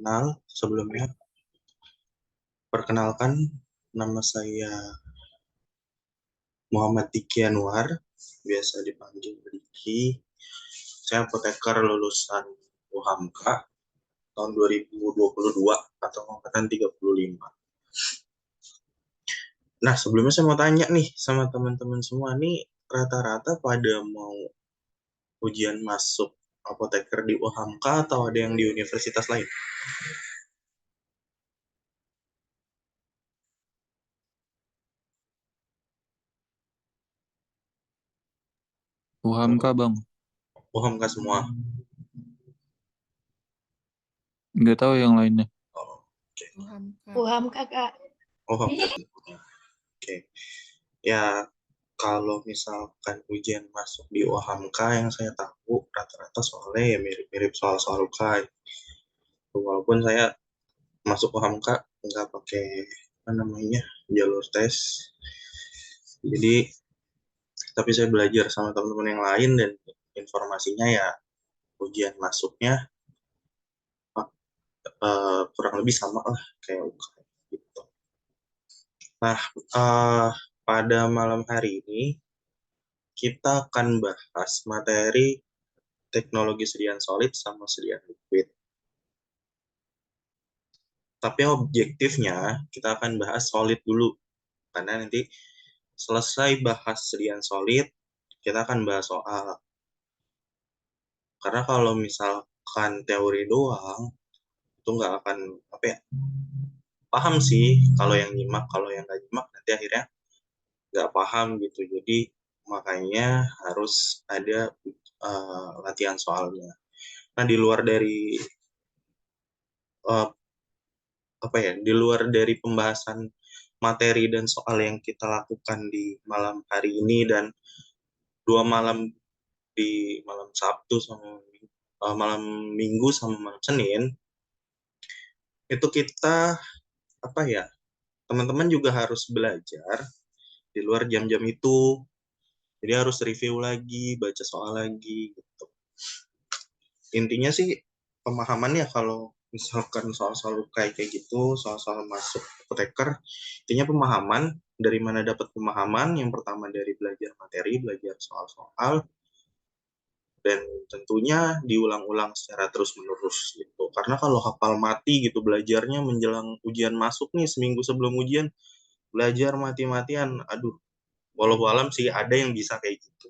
kenal sebelumnya. Perkenalkan, nama saya Muhammad Diki Anwar, biasa dipanggil Diki. Saya apoteker lulusan UHAMKA tahun 2022 atau angkatan 35. Nah, sebelumnya saya mau tanya nih sama teman-teman semua nih, rata-rata pada mau ujian masuk apoteker di UHAMKA atau ada yang di universitas lain? UHAMKA bang, UHAMKA semua. nggak tahu yang lainnya. Oh, oke. Paham kakak. UHAMKA semua. Oke. Ya, kalau misalkan ujian masuk di UHAMKA yang saya tahu rata-rata soalnya ya mirip-mirip soal-soal UKAI. Walaupun saya masuk UHAMKA nggak pakai apa namanya jalur tes. Jadi, tapi saya belajar sama teman-teman yang lain dan informasinya ya ujian masuknya kurang lebih sama lah kayak UKAI gitu. Nah, pada malam hari ini kita akan bahas materi teknologi sediaan solid sama sediaan liquid. Tapi objektifnya kita akan bahas solid dulu. Karena nanti selesai bahas sediaan solid, kita akan bahas soal. Karena kalau misalkan teori doang, itu nggak akan apa ya, paham sih kalau yang nyimak, kalau yang nggak nyimak nanti akhirnya nggak paham gitu. Jadi makanya harus ada latihan soalnya. Nah, di luar dari uh, apa ya, di luar dari pembahasan materi dan soal yang kita lakukan di malam hari ini dan 2 malam di malam Sabtu sama malam Minggu sama malam Senin, itu kita apa ya, teman-teman juga harus belajar di luar jam-jam itu. Jadi harus review lagi, baca soal lagi gitu. Intinya sih pemahamannya kalau misalkan soal-soal kayak gitu, soal-soal masuk apoteker, intinya pemahaman. Dari mana dapat pemahaman? Yang pertama dari belajar materi, belajar soal-soal, dan tentunya diulang-ulang secara terus-menerus gitu. Karena kalau hafal mati gitu belajarnya menjelang ujian masuk nih seminggu sebelum ujian, belajar mati-matian, aduh, walau alam sih ada yang bisa kayak gitu.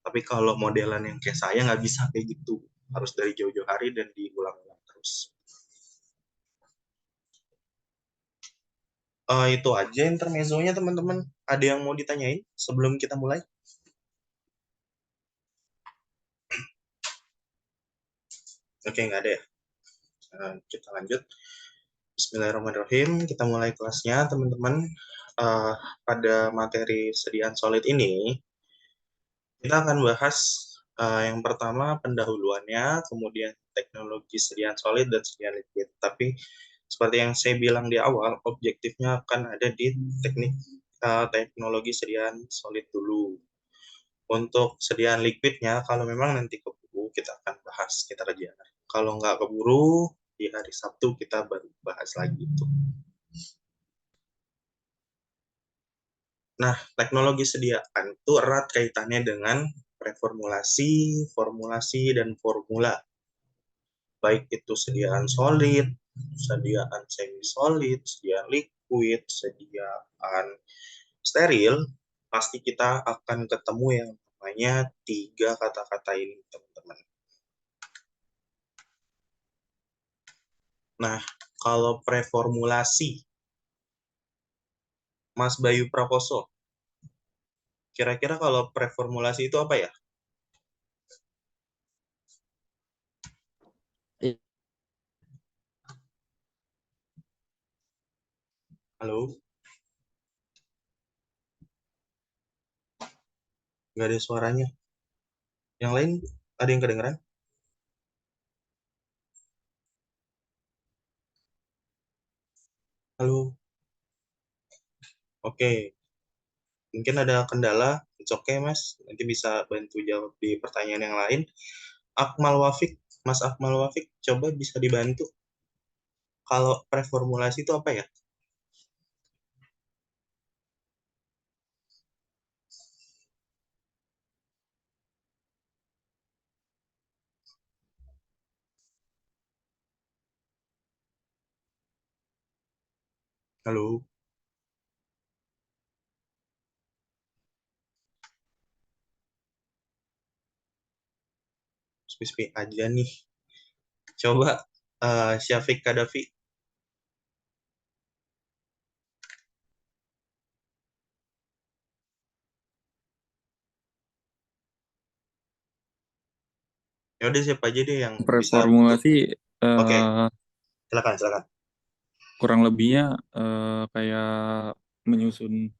Tapi kalau modelan yang kayak saya nggak bisa kayak gitu. Harus dari jauh-jauh hari dan diulang-ulang terus. Itu aja intermezzonya teman-teman. Ada yang mau ditanyain sebelum kita mulai? Oke, nggak ada ya. Kita lanjut. Bismillahirrahmanirrahim. Kita mulai kelasnya teman-teman. Pada materi sediaan solid ini, kita akan bahas yang pertama pendahuluannya, kemudian teknologi sediaan solid dan sediaan liquid. Tapi seperti yang saya bilang di awal, objektifnya akan ada di teknologi sediaan solid dulu. Untuk sediaan liquidnya, kalau memang nanti keburu, kita akan bahas, kita kerjakan. Kalau nggak keburu, di hari Sabtu kita baru bahas lagi itu. Nah, teknologi sediaan itu erat kaitannya dengan preformulasi, formulasi, dan formula. Baik itu sediaan solid, sediaan semi-solid, sediaan liquid, sediaan steril, pasti kita akan ketemu yang namanya 3 kata-kata ini, teman-teman. Nah, kalau preformulasi, Mas Bayu Prakoso, kira-kira kalau preformulasi itu apa ya? Halo? Nggak ada suaranya. Yang lain ada yang kedengeran? Halo? Oke. Mungkin ada kendala, it's okay Mas. Nanti bisa bantu jawab di pertanyaan yang lain. Akmal Wafik, Mas Akmal Wafik, coba bisa dibantu. Kalau preformulasi itu apa ya? Halo, spesifik aja nih. Coba Syafiq Kadafi. Ya udah siapa aja deh yang bisa bantu. Preformulasi Oke, eh, silakan silakan. kurang lebihnya kayak menyusun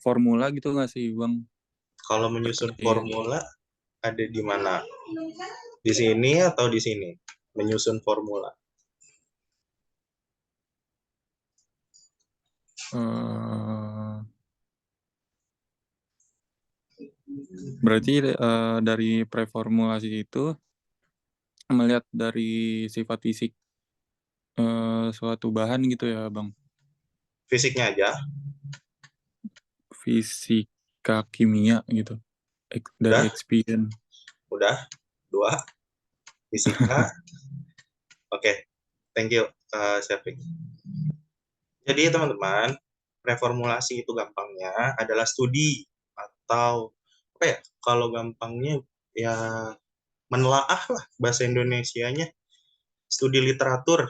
formula gitu nggak sih, Bang? Kalau menyusun Terkait formula ada di mana? Di sini atau di sini? Menyusun formula. eh, berarti dari preformulasi itu melihat dari sifat fisik suatu bahan gitu ya, Bang. Fisiknya aja, Fisika kimia gitu. Dari udah, experience. udah, dua, fisika. Oke, thank you, Syafiq. Jadi teman-teman, reformulasi itu gampangnya adalah studi atau apa ya? Kalau gampangnya ya menelaah lah bahasa Indonesianya, studi literatur.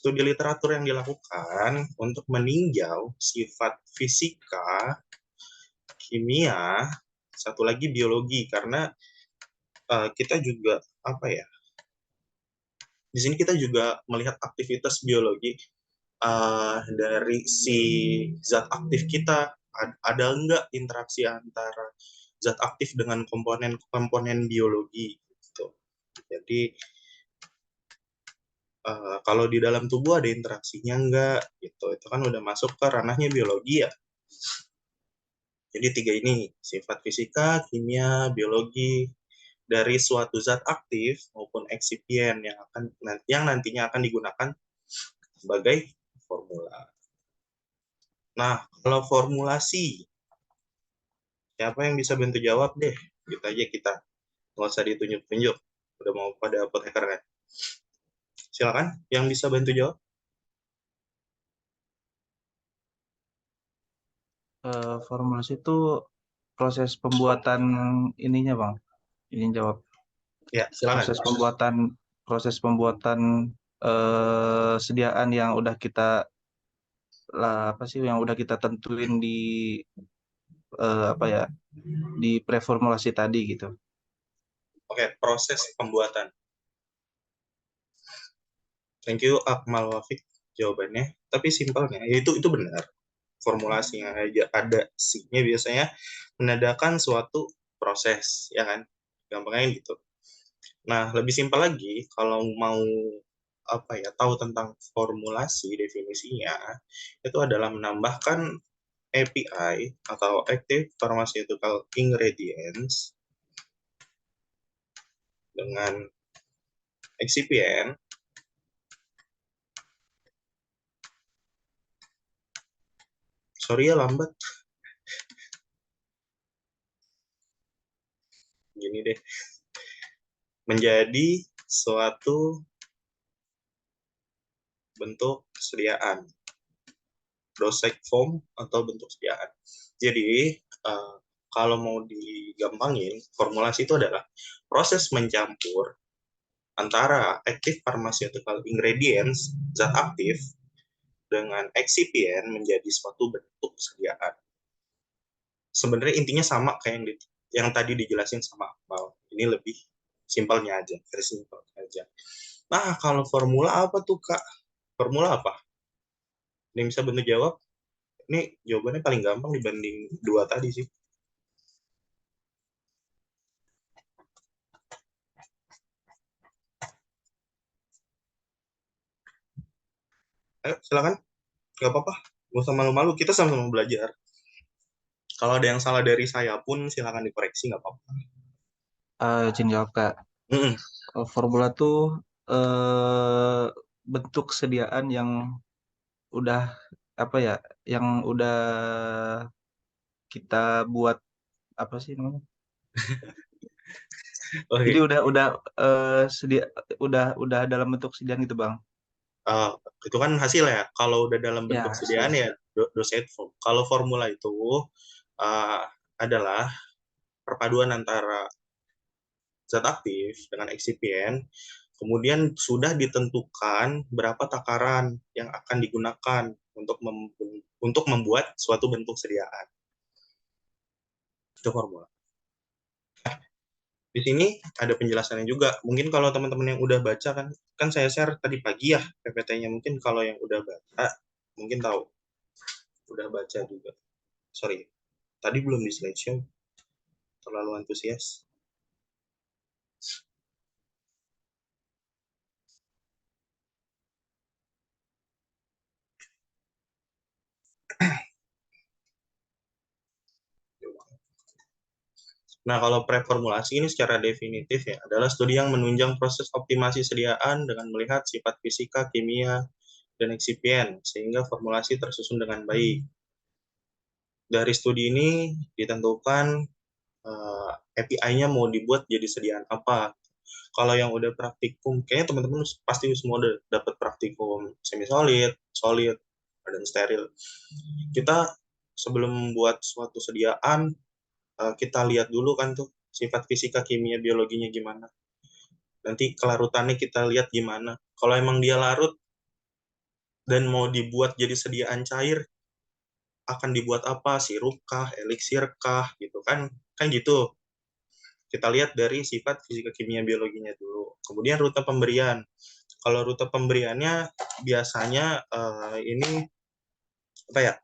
Studi literatur yang dilakukan untuk meninjau sifat fisika, kimia, satu lagi biologi karena kita juga apa ya? Di sini kita juga melihat aktivitas biologi dari si zat aktif kita, ada enggak interaksi antara zat aktif dengan komponen-komponen biologi gitu. Jadi kalau di dalam tubuh ada interaksinya enggak gitu. Itu kan udah masuk ke ranahnya biologi ya. Jadi tiga ini, sifat fisika, kimia, biologi dari suatu zat aktif maupun eksipien yang nantinya akan digunakan sebagai formula. Nah, kalau formulasi, siapa yang bisa bantu jawab deh? Gitu aja kita. Nggak usah ditunjuk-tunjuk. Udah mau pada apoteker kan? Silakan, yang bisa bantu jawab. Formulasi itu proses pembuatan ininya, Bang. Izin jawab. Ya, silakan. Proses pembuatan sediaan yang udah kita lah apa sih yang udah kita tentuin di apa ya di preformulasi tadi gitu. Oke, proses pembuatan. Thank you, Akmal Wafik, jawabannya. Tapi simpelnya, ya itu benar. Formulasi yang ada sih-nya biasanya menandakan suatu proses, ya kan? Gampangnya gitu. Nah, lebih simpel lagi, kalau mau apa ya tahu tentang formulasi definisinya, itu adalah menambahkan API atau Active Pharmaceutical Ingredients dengan excipient. Sorry ya lambat. Gini deh. Menjadi suatu bentuk kesediaan. Dosage form atau bentuk sediaan. Jadi, kalau mau digampangin, formulasi itu adalah proses mencampur antara active pharmaceutical ingredients, zat aktif, dengan excipient menjadi suatu bentuk sediaan. Sebenarnya intinya sama kayak yang tadi dijelasin sama Akmal. Ini lebih simpelnya aja, versi simpel aja. Nah, kalau formula apa tuh, Kak? Formula apa? Ini bisa bantu jawab? Ini jawabannya paling gampang dibanding dua tadi sih. Ayo, silakan. Gak apa-apa. Gak usah malu-malu. Kita sama-sama belajar. Kalau ada yang salah dari saya pun, silakan dikoreksi. Gak apa-apa. Izin jawab, Kak. Mm-mm. Kalau formula tuh bentuk sediaan yang udah apa ya, yang udah kita buat apa sih namanya? Jadi Oke. udah sedia udah dalam bentuk sediaan gitu Bang. Eh, itu kan hasil ya. Kalau udah dalam bentuk Ya, sediaan hasil. ya dosate form. Kalau formula itu eh, adalah perpaduan antara zat aktif dengan eksipien, kemudian sudah ditentukan berapa takaran yang akan digunakan untuk membuat suatu bentuk sediaan. Itu formula. Di sini ada penjelasannya juga. Mungkin kalau teman-teman yang udah baca kan saya share tadi pagi ya PPT-nya. Mungkin kalau yang udah baca mungkin tahu, udah baca juga. Sorry, tadi belum di slideshow, terlalu antusias. Nah, kalau preformulasi ini secara definitif ya adalah studi yang menunjang proses optimasi sediaan dengan melihat sifat fisika, kimia, dan eksipien sehingga formulasi tersusun dengan baik. Dari studi ini ditentukan API-nya mau dibuat jadi sediaan apa. Kalau yang udah praktikum, kayaknya teman-teman pasti semua udah dapat praktikum semi solid, solid, dan steril. Kita sebelum membuat suatu sediaan, kita lihat dulu kan tuh sifat fisika, kimia, biologinya gimana. Nanti kelarutannya kita lihat gimana. Kalau emang dia larut dan mau dibuat jadi sediaan cair, akan dibuat apa? Sirup kah, eliksir kah, gitu kan? Kan gitu. Kita lihat dari sifat fisika, kimia, biologinya dulu. Kemudian rute pemberian. Kalau rute pemberiannya biasanya ini apa ya?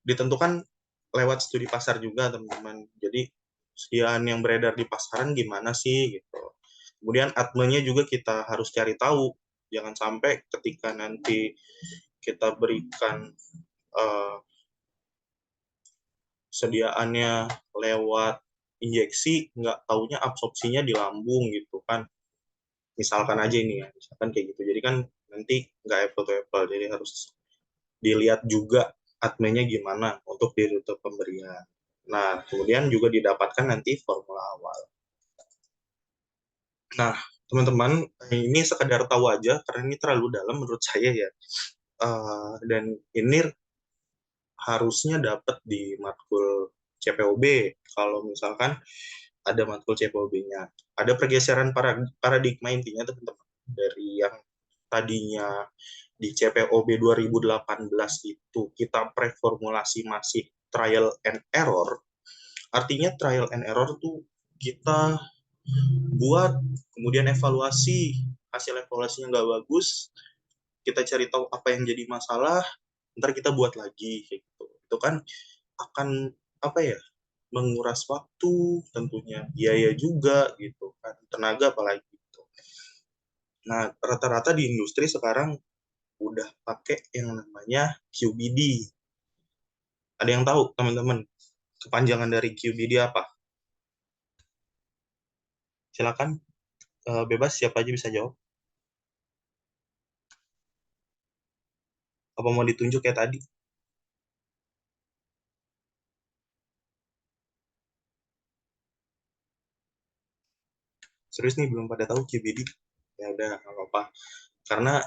Ditentukan lewat studi pasar juga, teman-teman. Jadi sediaan yang beredar di pasaran gimana sih gitu. Kemudian adminnya juga kita harus cari tahu. Jangan sampai ketika nanti kita berikan uh, sediaannya lewat injeksi, nggak taunya absorpsinya di lambung gitu kan. Misalkan aja ini ya, misalkan kayak gitu. Jadi kan nanti nggak apple to apple, jadi harus dilihat juga adminnya gimana untuk di rute pemberian. Nah, kemudian juga didapatkan nanti formula awal. Nah, teman-teman, ini sekedar tahu aja karena ini terlalu dalam menurut saya ya. Dan ini harusnya dapat di matkul CPOB. Kalau misalkan ada matkul CPOB-nya. Ada pergeseran paradigma intinya teman-teman. Dari yang tadinya di CPOB 2018 itu kita preformulasi masih trial and error. Artinya trial and error tuh kita buat, kemudian evaluasi, hasil evaluasinya nggak bagus, kita cari tahu apa yang jadi masalah, ntar kita buat lagi gitu. Itu kan akan apa ya, menguras waktu, tentunya biaya juga gitu kan, tenaga apalagi gitu. Nah, rata-rata di industri sekarang udah pakai yang namanya QBD. Ada yang tahu teman-teman kepanjangan dari QBD apa? Silakan, bebas, siapa aja bisa jawab. Apa mau ditunjuk kayak tadi? Serius nih belum pada tahu QBD? Ya udah nggak apa-apa. Karena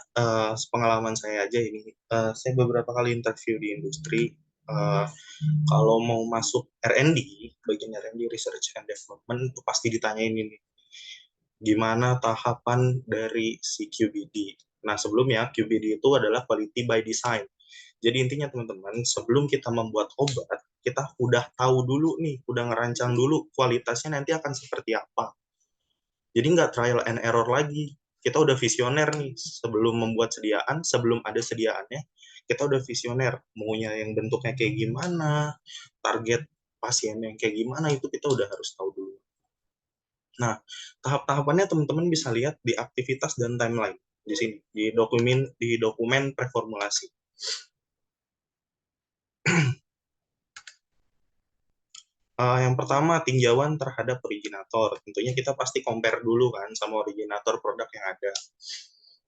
pengalaman saya aja ini, saya beberapa kali interview di industri. uh, Kalau mau masuk R&D, bagian R&D, Research and Development, itu pasti ditanyain ini, gimana tahapan dari si QBD. Nah, sebelumnya QBD itu adalah Quality by Design. Jadi intinya teman-teman, sebelum kita membuat obat, kita udah tahu dulu nih, udah ngerancang dulu kualitasnya nanti akan seperti apa. Jadi nggak trial and error lagi. Kita udah visioner nih, sebelum membuat sediaan, sebelum ada sediaannya, kita udah visioner. Maunya yang bentuknya kayak gimana, target pasien yang kayak gimana, itu kita udah harus tahu dulu. Nah, tahap-tahapannya teman-teman bisa lihat di aktivitas dan timeline di sini, di dokumen preformulasi. Yang pertama, tinjauan terhadap originator. Tentunya kita pasti compare dulu kan sama originator produk yang ada.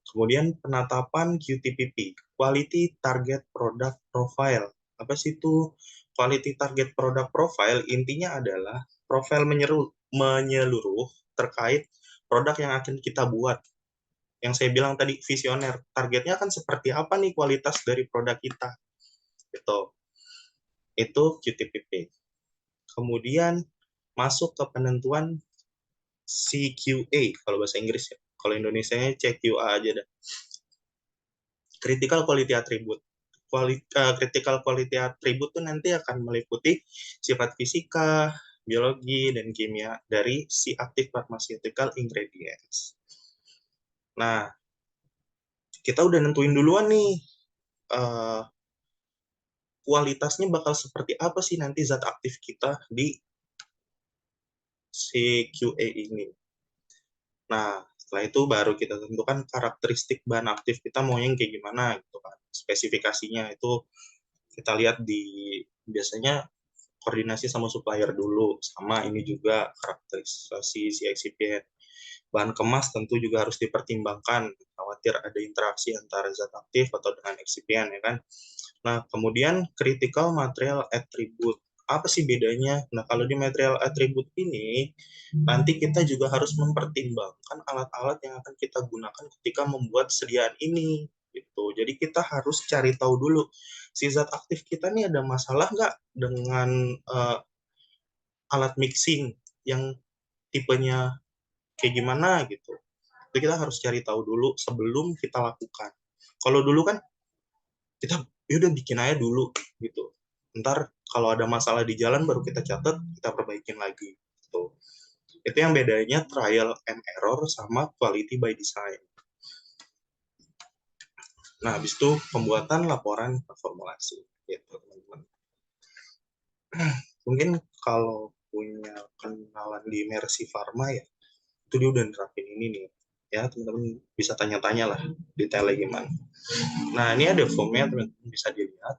Kemudian penetapan QTPP, Quality Target Product Profile. Apa sih itu Quality Target Product Profile? Intinya adalah profil menyeluruh terkait produk yang akan kita buat. Yang saya bilang tadi visioner, targetnya akan seperti apa nih kualitas dari produk kita. Itu QTPP. Kemudian masuk ke penentuan CQA kalau bahasa Inggris ya. Kalau Indonesianya CQA aja dah. Critical Quality Attribute. Critical Quality Attribute itu nanti akan meliputi sifat fisika, biologi, dan kimia dari si active pharmaceutical ingredients. Nah, kita udah nentuin duluan nih kualitasnya bakal seperti apa sih nanti zat aktif kita di CQA ini. Nah, setelah itu baru kita tentukan karakteristik bahan aktif kita mau yang kayak gimana gitu kan. Spesifikasinya itu kita lihat biasanya koordinasi sama supplier dulu, sama ini juga karakterisasi si excipient. Bahan kemas tentu juga harus dipertimbangkan, khawatir ada interaksi antara zat aktif atau dengan excipient ya kan. Nah, kemudian critical material attribute. Apa sih bedanya? Nah, kalau di material attribute ini, nanti kita juga harus mempertimbangkan alat-alat yang akan kita gunakan ketika membuat sediaan ini. Gitu. Jadi kita harus cari tahu dulu, si zat aktif kita nih ada masalah nggak dengan alat mixing yang tipenya kayak gimana gitu. Itu kita harus cari tahu dulu sebelum kita lakukan. Kalau dulu kan kita udah bikin aja dulu gitu. Ntar kalau ada masalah di jalan baru kita catat, kita perbaikin lagi gitu. Itu yang bedanya trial and error sama quality by design. Nah, habis itu pembuatan laporan formulasi gitu, teman-teman. Mungkin kalau punya kenalan di Mercy Pharma ya, itu dia udah nerapin ini nih. Ya, teman-teman bisa tanya-tanya lah detailnya gimana. Nah, ini ada formnya, teman-teman bisa dilihat.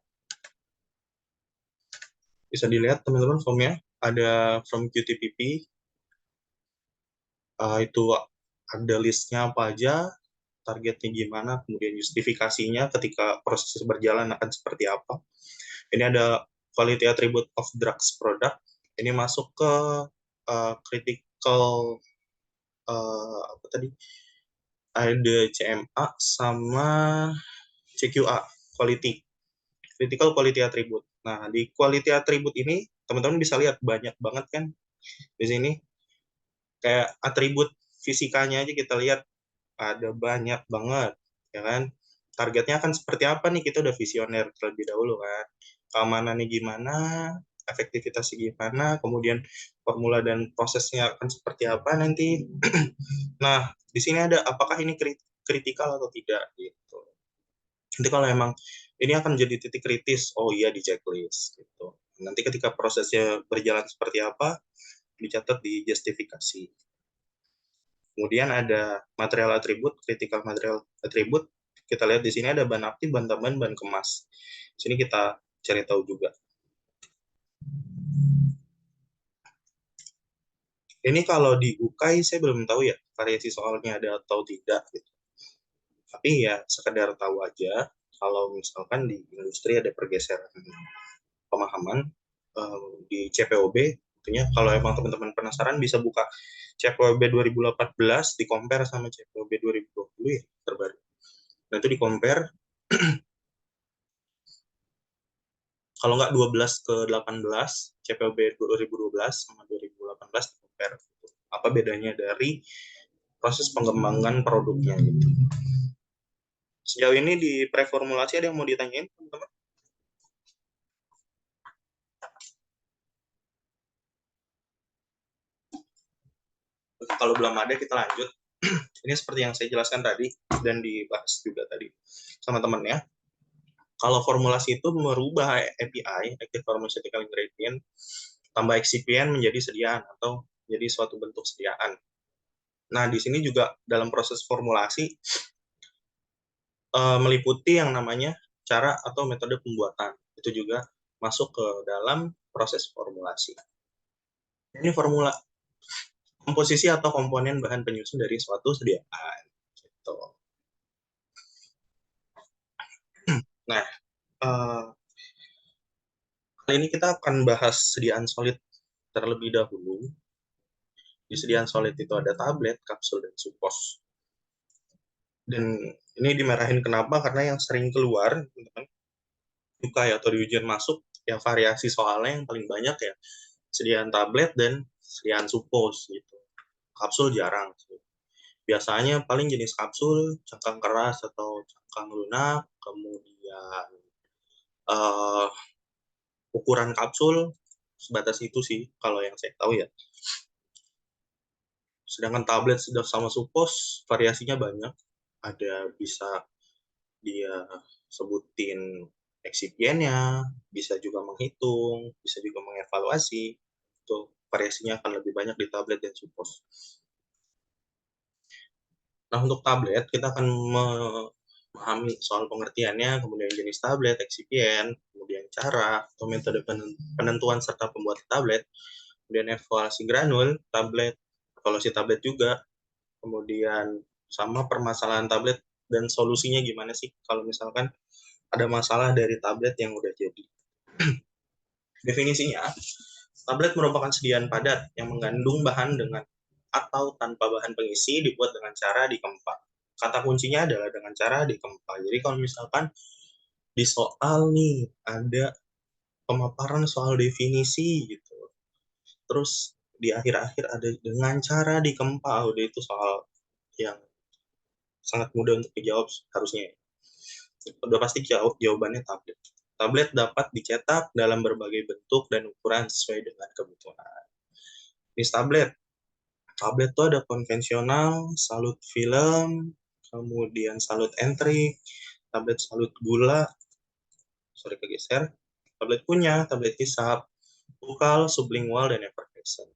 Bisa dilihat teman-teman formnya, ada from QTPP, itu ada listnya apa aja, targetnya gimana, kemudian justifikasinya ketika proses berjalan akan seperti apa. Ini ada quality attribute of drugs product, ini masuk ke critical apa tadi, ada CMA sama CQA, quality, critical quality attribute. Nah, di quality attribute ini teman-teman bisa lihat banyak banget kan di sini, kayak atribut fisikanya aja kita lihat ada banyak banget ya kan. Targetnya akan seperti apa nih, kita udah visioner terlebih dahulu kan, keamanannya gimana, efektivitasnya gimana, kemudian formula dan prosesnya akan seperti apa nanti. Nah, di sini ada apakah ini kritikal atau tidak gitu. Nanti kalau emang ini akan jadi titik kritis, oh iya di checklist gitu. Nanti ketika prosesnya berjalan seperti apa, dicatat di justifikasi. Kemudian ada material atribut, critical material atribut. Kita lihat di sini ada bahan aktif, bahan tambahan, bahan kemas. Di sini kita cari tahu juga. Ini kalau di UKAI saya belum tahu ya variasi soalnya ada atau tidak gitu. Tapi ya sekedar tahu aja kalau misalkan di industri ada pergeseran pemahaman di CPOB. Tentunya kalau emang teman-teman penasaran bisa buka CPOB 2018 di compare sama CPOB 2020 ya terbaru. Nah itu di compare, kalau nggak 12 ke 18, CPOB 2012 sama 2018 di compare. Apa bedanya dari proses pengembangan produknya gitu. Sejauh ini di preformulasi ada yang mau ditanyain teman-teman? Kalau belum ada kita lanjut. Ini seperti yang saya jelaskan tadi dan dibahas juga tadi sama teman ya. Kalau formulasi itu merubah API, Active Pharmaceutical Ingredient, tambah excipient menjadi sediaan atau jadi suatu bentuk sediaan. Nah, di sini juga dalam proses formulasi meliputi yang namanya cara atau metode pembuatan. Itu juga masuk ke dalam proses formulasi. Ini formula komposisi atau komponen bahan penyusun dari suatu sediaan. Gitu. Nah, kali ini kita akan bahas sediaan solid terlebih dahulu. Di sediaan solid itu ada tablet, kapsul, dan supos. Dan ini dimerahin kenapa? Karena yang sering keluar, teman-teman, UKI atau di ujian masuk, yang variasi soalnya yang paling banyak ya sediaan tablet dan sediaan supos gitu. Kapsul jarang. Biasanya paling jenis kapsul cangkang keras atau cangkang lunak, kemudian ukuran kapsul sebatas itu sih kalau yang saya tahu ya. Sedangkan tablet sudah sama supos variasinya banyak. Ada bisa dia sebutin eksipiennya, bisa juga menghitung, bisa juga mengevaluasi. Itu variasinya akan lebih banyak di tablet dan supos. Nah, untuk tablet kita akan memahami soal pengertiannya, kemudian jenis tablet, eksipien, kemudian cara atau metode penentuan serta pembuatan tablet, kemudian evaluasi granul tablet, evaluasi tablet juga, kemudian sama permasalahan tablet dan solusinya gimana sih kalau misalkan ada masalah dari tablet yang udah jadi. Definisinya, tablet merupakan sediaan padat yang mengandung bahan dengan atau tanpa bahan pengisi dibuat dengan cara dikempa. Kata kuncinya adalah dengan cara dikempa. Jadi kalau misalkan di soal nih ada pemaparan soal definisi gitu, terus di akhir-akhir ada dengan cara dikempa, udah itu soal yang sangat mudah untuk dijawab harusnya. Udah pasti jawabannya tablet. Tablet dapat dicetak dalam berbagai bentuk dan ukuran sesuai dengan kebutuhan. Jenis tablet. Tablet itu ada konvensional, salut film, kemudian salut entry, tablet salut gula, sorry kegeser, tablet punya, tablet hisap, bukal, sublingual, dan effervescent.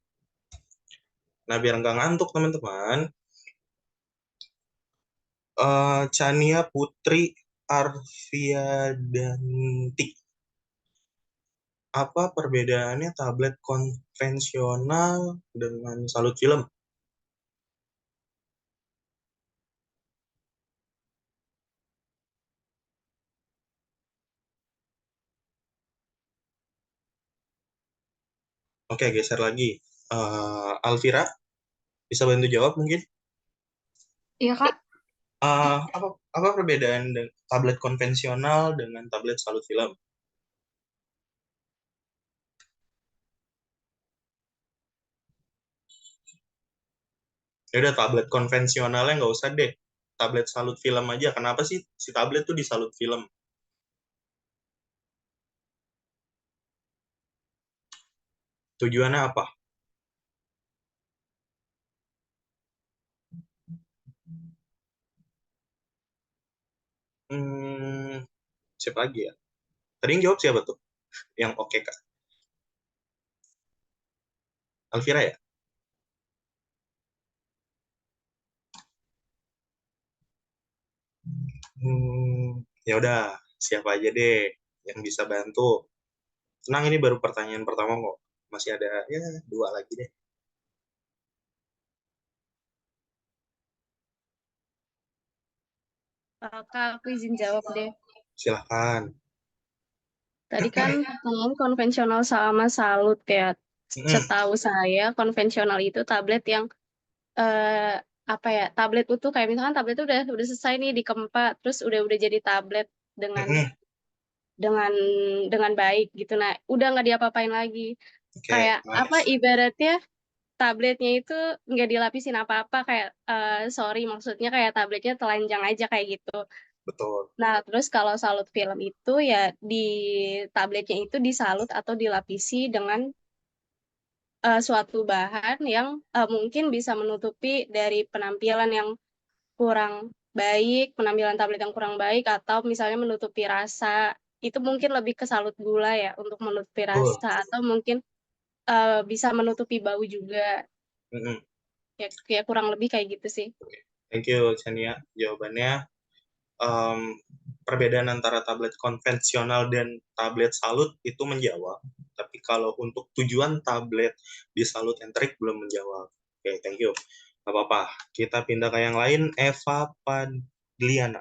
Nah, biar nggak ngantuk teman-teman, Chania Putri Arfiadanti. Apa perbedaannya tablet konvensional dengan salut film? Oke, geser lagi. Alvira, bisa bantu jawab mungkin? Iya, Kak. Apa perbedaan tablet konvensional dengan tablet salut film? Ya udah, tablet konvensionalnya nggak usah deh. Tablet salut film aja. Kenapa sih si tablet tuh di salut film? Tujuannya apa? Siapa lagi ya? Tadi yang jawab siapa tuh? Yang oke, Kak. Alvira ya? Ya udah, siapa aja deh yang bisa bantu. Tenang, ini baru pertanyaan pertama kok. Masih ada ya 2 lagi deh. Kak, aku izin jawab deh. Silahkan. Tadi kan pertanyaan konvensional sama salut ya. Setahu saya konvensional itu tablet yang apa ya, tablet utuh kayak misalkan tablet itu udah selesai nih dikempa terus udah jadi tablet dengan baik gitu. Nah, udah nggak diapa-apain lagi. Kayak apa ibaratnya tabletnya itu nggak dilapisin apa-apa kayak sorry maksudnya kayak tabletnya telanjang aja kayak gitu. Betul. Nah, terus kalau salut film itu ya di tabletnya itu disalut atau dilapisi dengan suatu bahan yang mungkin bisa menutupi dari penampilan yang kurang baik, penampilan tablet yang kurang baik, atau misalnya menutupi rasa. Itu mungkin lebih ke salut gula ya untuk menutupi rasa, atau mungkin bisa menutupi bau juga. Ya kurang lebih kayak gitu sih. Thank you, Chania. Jawabannya perbedaan antara tablet konvensional dan tablet salut itu menjawab. Tapi kalau untuk tujuan tablet disalut enterik belum menjawab. Oke, thank you. Gak apa-apa. Kita pindah ke yang lain. Eva Padliana.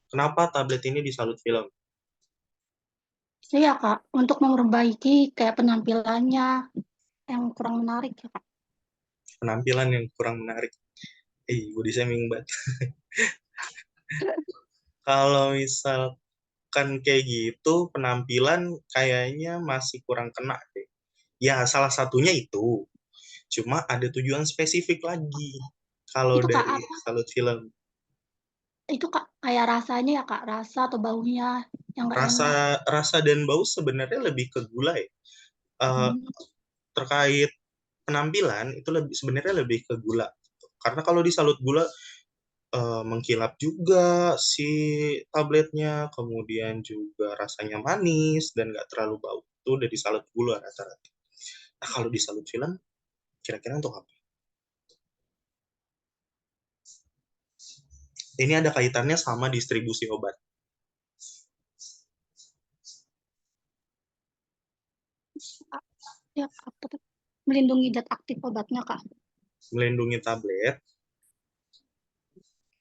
Kenapa tablet ini disalut film? Iya, Kak. Untuk memperbaiki kayak penampilannya yang kurang menarik ya, Kak. Penampilan yang kurang menarik. Body shaming banget. Kalau misalkan kayak gitu, penampilan kayaknya masih kurang kena deh. Ya, salah satunya itu. Cuma ada tujuan spesifik lagi. Kalau Itu, Kak, dari salut film. itu, Kak, kayak rasanya ya, Kak. Rasa atau baunya yang nggak enak. Rasa dan bau sebenarnya lebih ke gula ya. Hmm. Terkait penampilan itu sebenarnya lebih ke gula. Karena kalau disalut gula mengkilap juga si tabletnya, kemudian juga rasanya manis dan nggak terlalu bau. Itu udah disalut gula rata-rata. Nah, kalau disalut film, kira-kira untuk apa? Ini ada kaitannya sama distribusi obat. Ya, apa tuh? Melindungi zat aktif obatnya, Kak. Melindungi tablet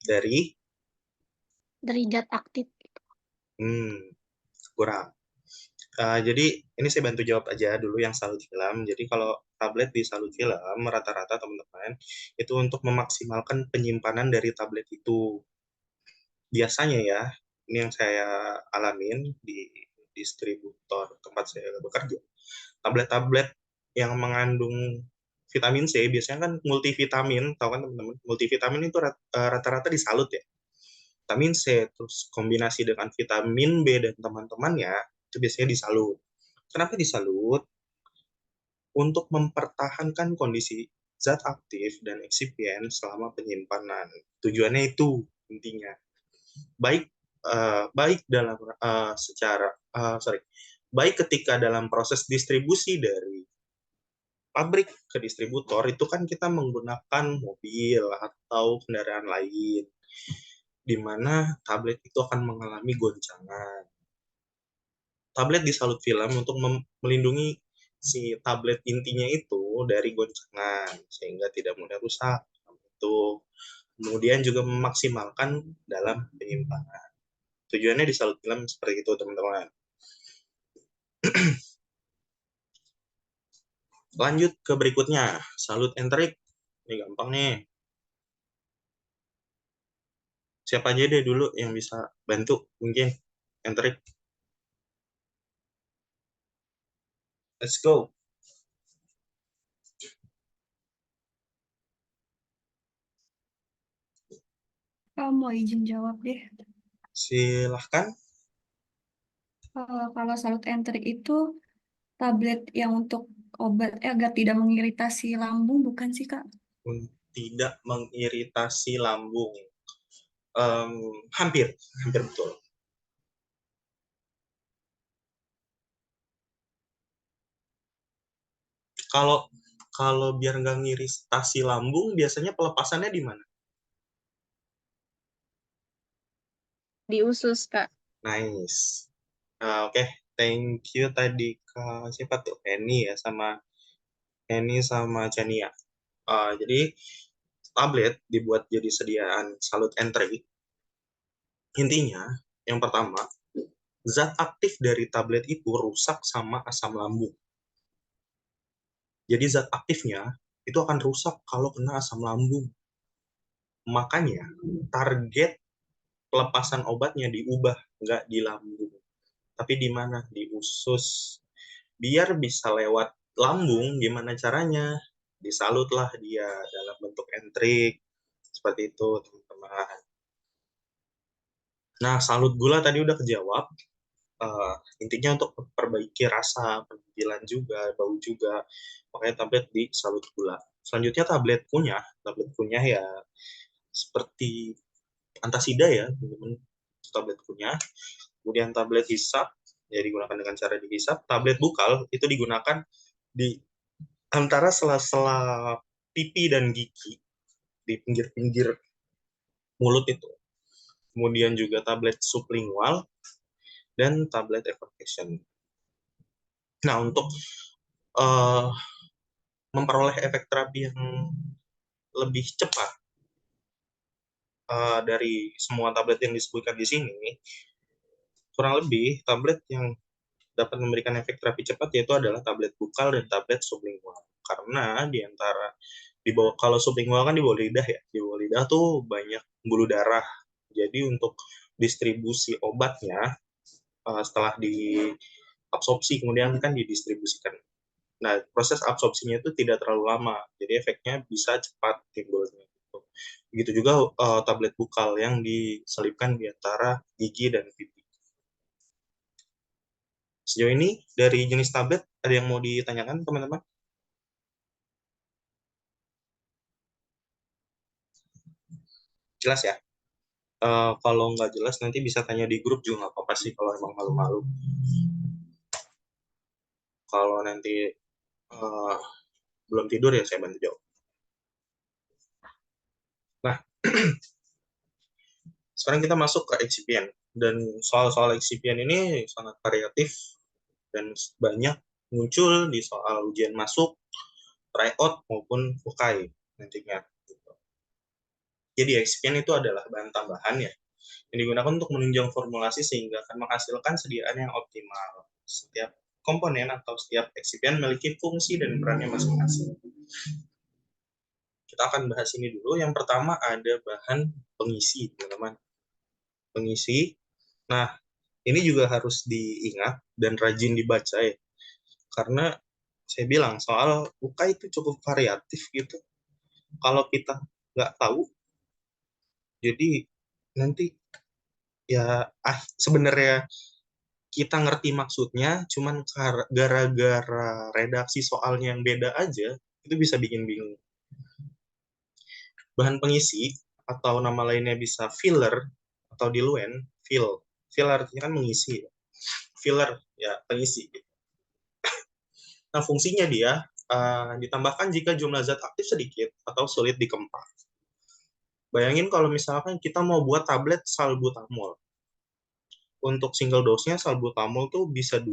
dari Dari zat aktif. kurang. Jadi ini saya bantu jawab aja dulu yang salut film. Jadi kalau tablet di salut film rata-rata teman-teman itu untuk memaksimalkan penyimpanan dari tablet itu. Biasanya ya, ini yang saya alamin di distributor tempat saya bekerja. Tablet-tablet yang mengandung vitamin C biasanya kan multivitamin, tahu kan teman-teman? Multivitamin itu rata-rata disalut ya. Vitamin C terus kombinasi dengan vitamin B dan teman-temannya itu biasanya disalut. Kenapa disalut? Untuk mempertahankan kondisi zat aktif dan eksipien selama penyimpanan. Tujuannya itu intinya. Baik dalam baik ketika dalam proses distribusi dari pabrik ke distributor itu kan kita menggunakan mobil atau kendaraan lain di mana tablet itu akan mengalami goncangan. Tablet disalut film untuk melindungi si tablet intinya itu dari goncangan sehingga tidak mudah rusak. Itu kemudian juga memaksimalkan dalam penyimpanan. Tujuannya disalut film seperti itu, teman-teman. Lanjut ke berikutnya, salut enterik. Ini gampang nih. Siapa aja deh dulu yang bisa bantu mungkin enterik. Let's go. Mau izin jawab deh. Silahkan. Kalau salut enterik itu tablet yang untuk obat agar tidak mengiritasi lambung, bukan sih, Kak? Tidak mengiritasi lambung. Hampir betul. Kalau biar nggak ngiritasi lambung, biasanya pelepasannya di mana? Di usus, Kak. Nice. Oke, thank you tadi ke siapa tuh? Penny ya sama Chania. Jadi tablet dibuat jadi sediaan salut enterik. Intinya, yang pertama, zat aktif dari tablet itu rusak sama asam lambung. Jadi zat aktifnya itu akan rusak kalau kena asam lambung. Makanya target pelepasan obatnya diubah, nggak di lambung. Tapi di mana? Di usus. Biar bisa lewat lambung, gimana caranya? Disalutlah dia dalam bentuk entrik. Seperti itu, teman-teman. Nah, salut gula tadi udah kejawab. Intinya untuk memperbaiki rasa, penampilan juga, bau juga. Makanya tablet di salut gula. Selanjutnya tablet kunyah ya seperti antasida ya, teman-teman. Tablet kunyah. Kemudian tablet hisap, ya digunakan dengan cara dihisap. Tablet bukal itu digunakan di antara sela-sela pipi dan gigi, di pinggir-pinggir mulut itu. Kemudian juga tablet sublingual dan tablet evacuation. Nah, untuk uh, memperoleh efek terapi yang lebih cepat dari semua tablet yang disebutkan di sini, kurang lebih tablet yang dapat memberikan efek terapi cepat yaitu adalah tablet bukal dan tablet sublingual. Karena di antara kalau sublingual kan di bawah lidah ya, di bawah lidah tuh banyak pembuluh darah. Jadi untuk distribusi obatnya setelah diabsorpsi kemudian kan didistribusikan. Nah, proses absorpsinya itu tidak terlalu lama, jadi efeknya bisa cepat timbulnya. Begitu juga tablet bukal yang diselipkan di antara gigi dan pipi. Sejauh ini dari jenis tablet ada yang mau ditanyakan teman-teman? Jelas ya? Kalau nggak jelas nanti bisa tanya di grup juga nggak apa-apa sih kalau emang malu-malu. Kalau nanti belum tidur ya saya bantu jawab. Nah, sekarang kita masuk ke excipient. Dan soal-soal excipient ini sangat variatif dan banyak muncul di soal ujian masuk, tryout maupun UKAI nantinya. Jadi excipient itu adalah bahan tambahan ya yang digunakan untuk menunjang formulasi sehingga akan menghasilkan sediaan yang optimal. Setiap komponen atau setiap excipient memiliki fungsi dan perannya masing-masing. Kita akan bahas ini dulu. Yang pertama ada bahan pengisi, teman-teman. Pengisi. Nah, ini juga harus diingat dan rajin dibaca ya. Karena saya bilang soal UK itu cukup variatif gitu. Kalau kita nggak tahu, jadi nanti ya sebenarnya kita ngerti maksudnya, cuman gara-gara redaksi soalnya yang beda aja, itu bisa bikin bingung. Bahan pengisi atau nama lainnya bisa filler atau diluent, fill artinya kan mengisi, filler ya pengisi. Nah, fungsinya dia ditambahkan jika jumlah zat aktif sedikit atau sulit dikempa. Bayangin kalau misalkan kita mau buat tablet salbutamol. Untuk single dose-nya salbutamol tuh bisa 2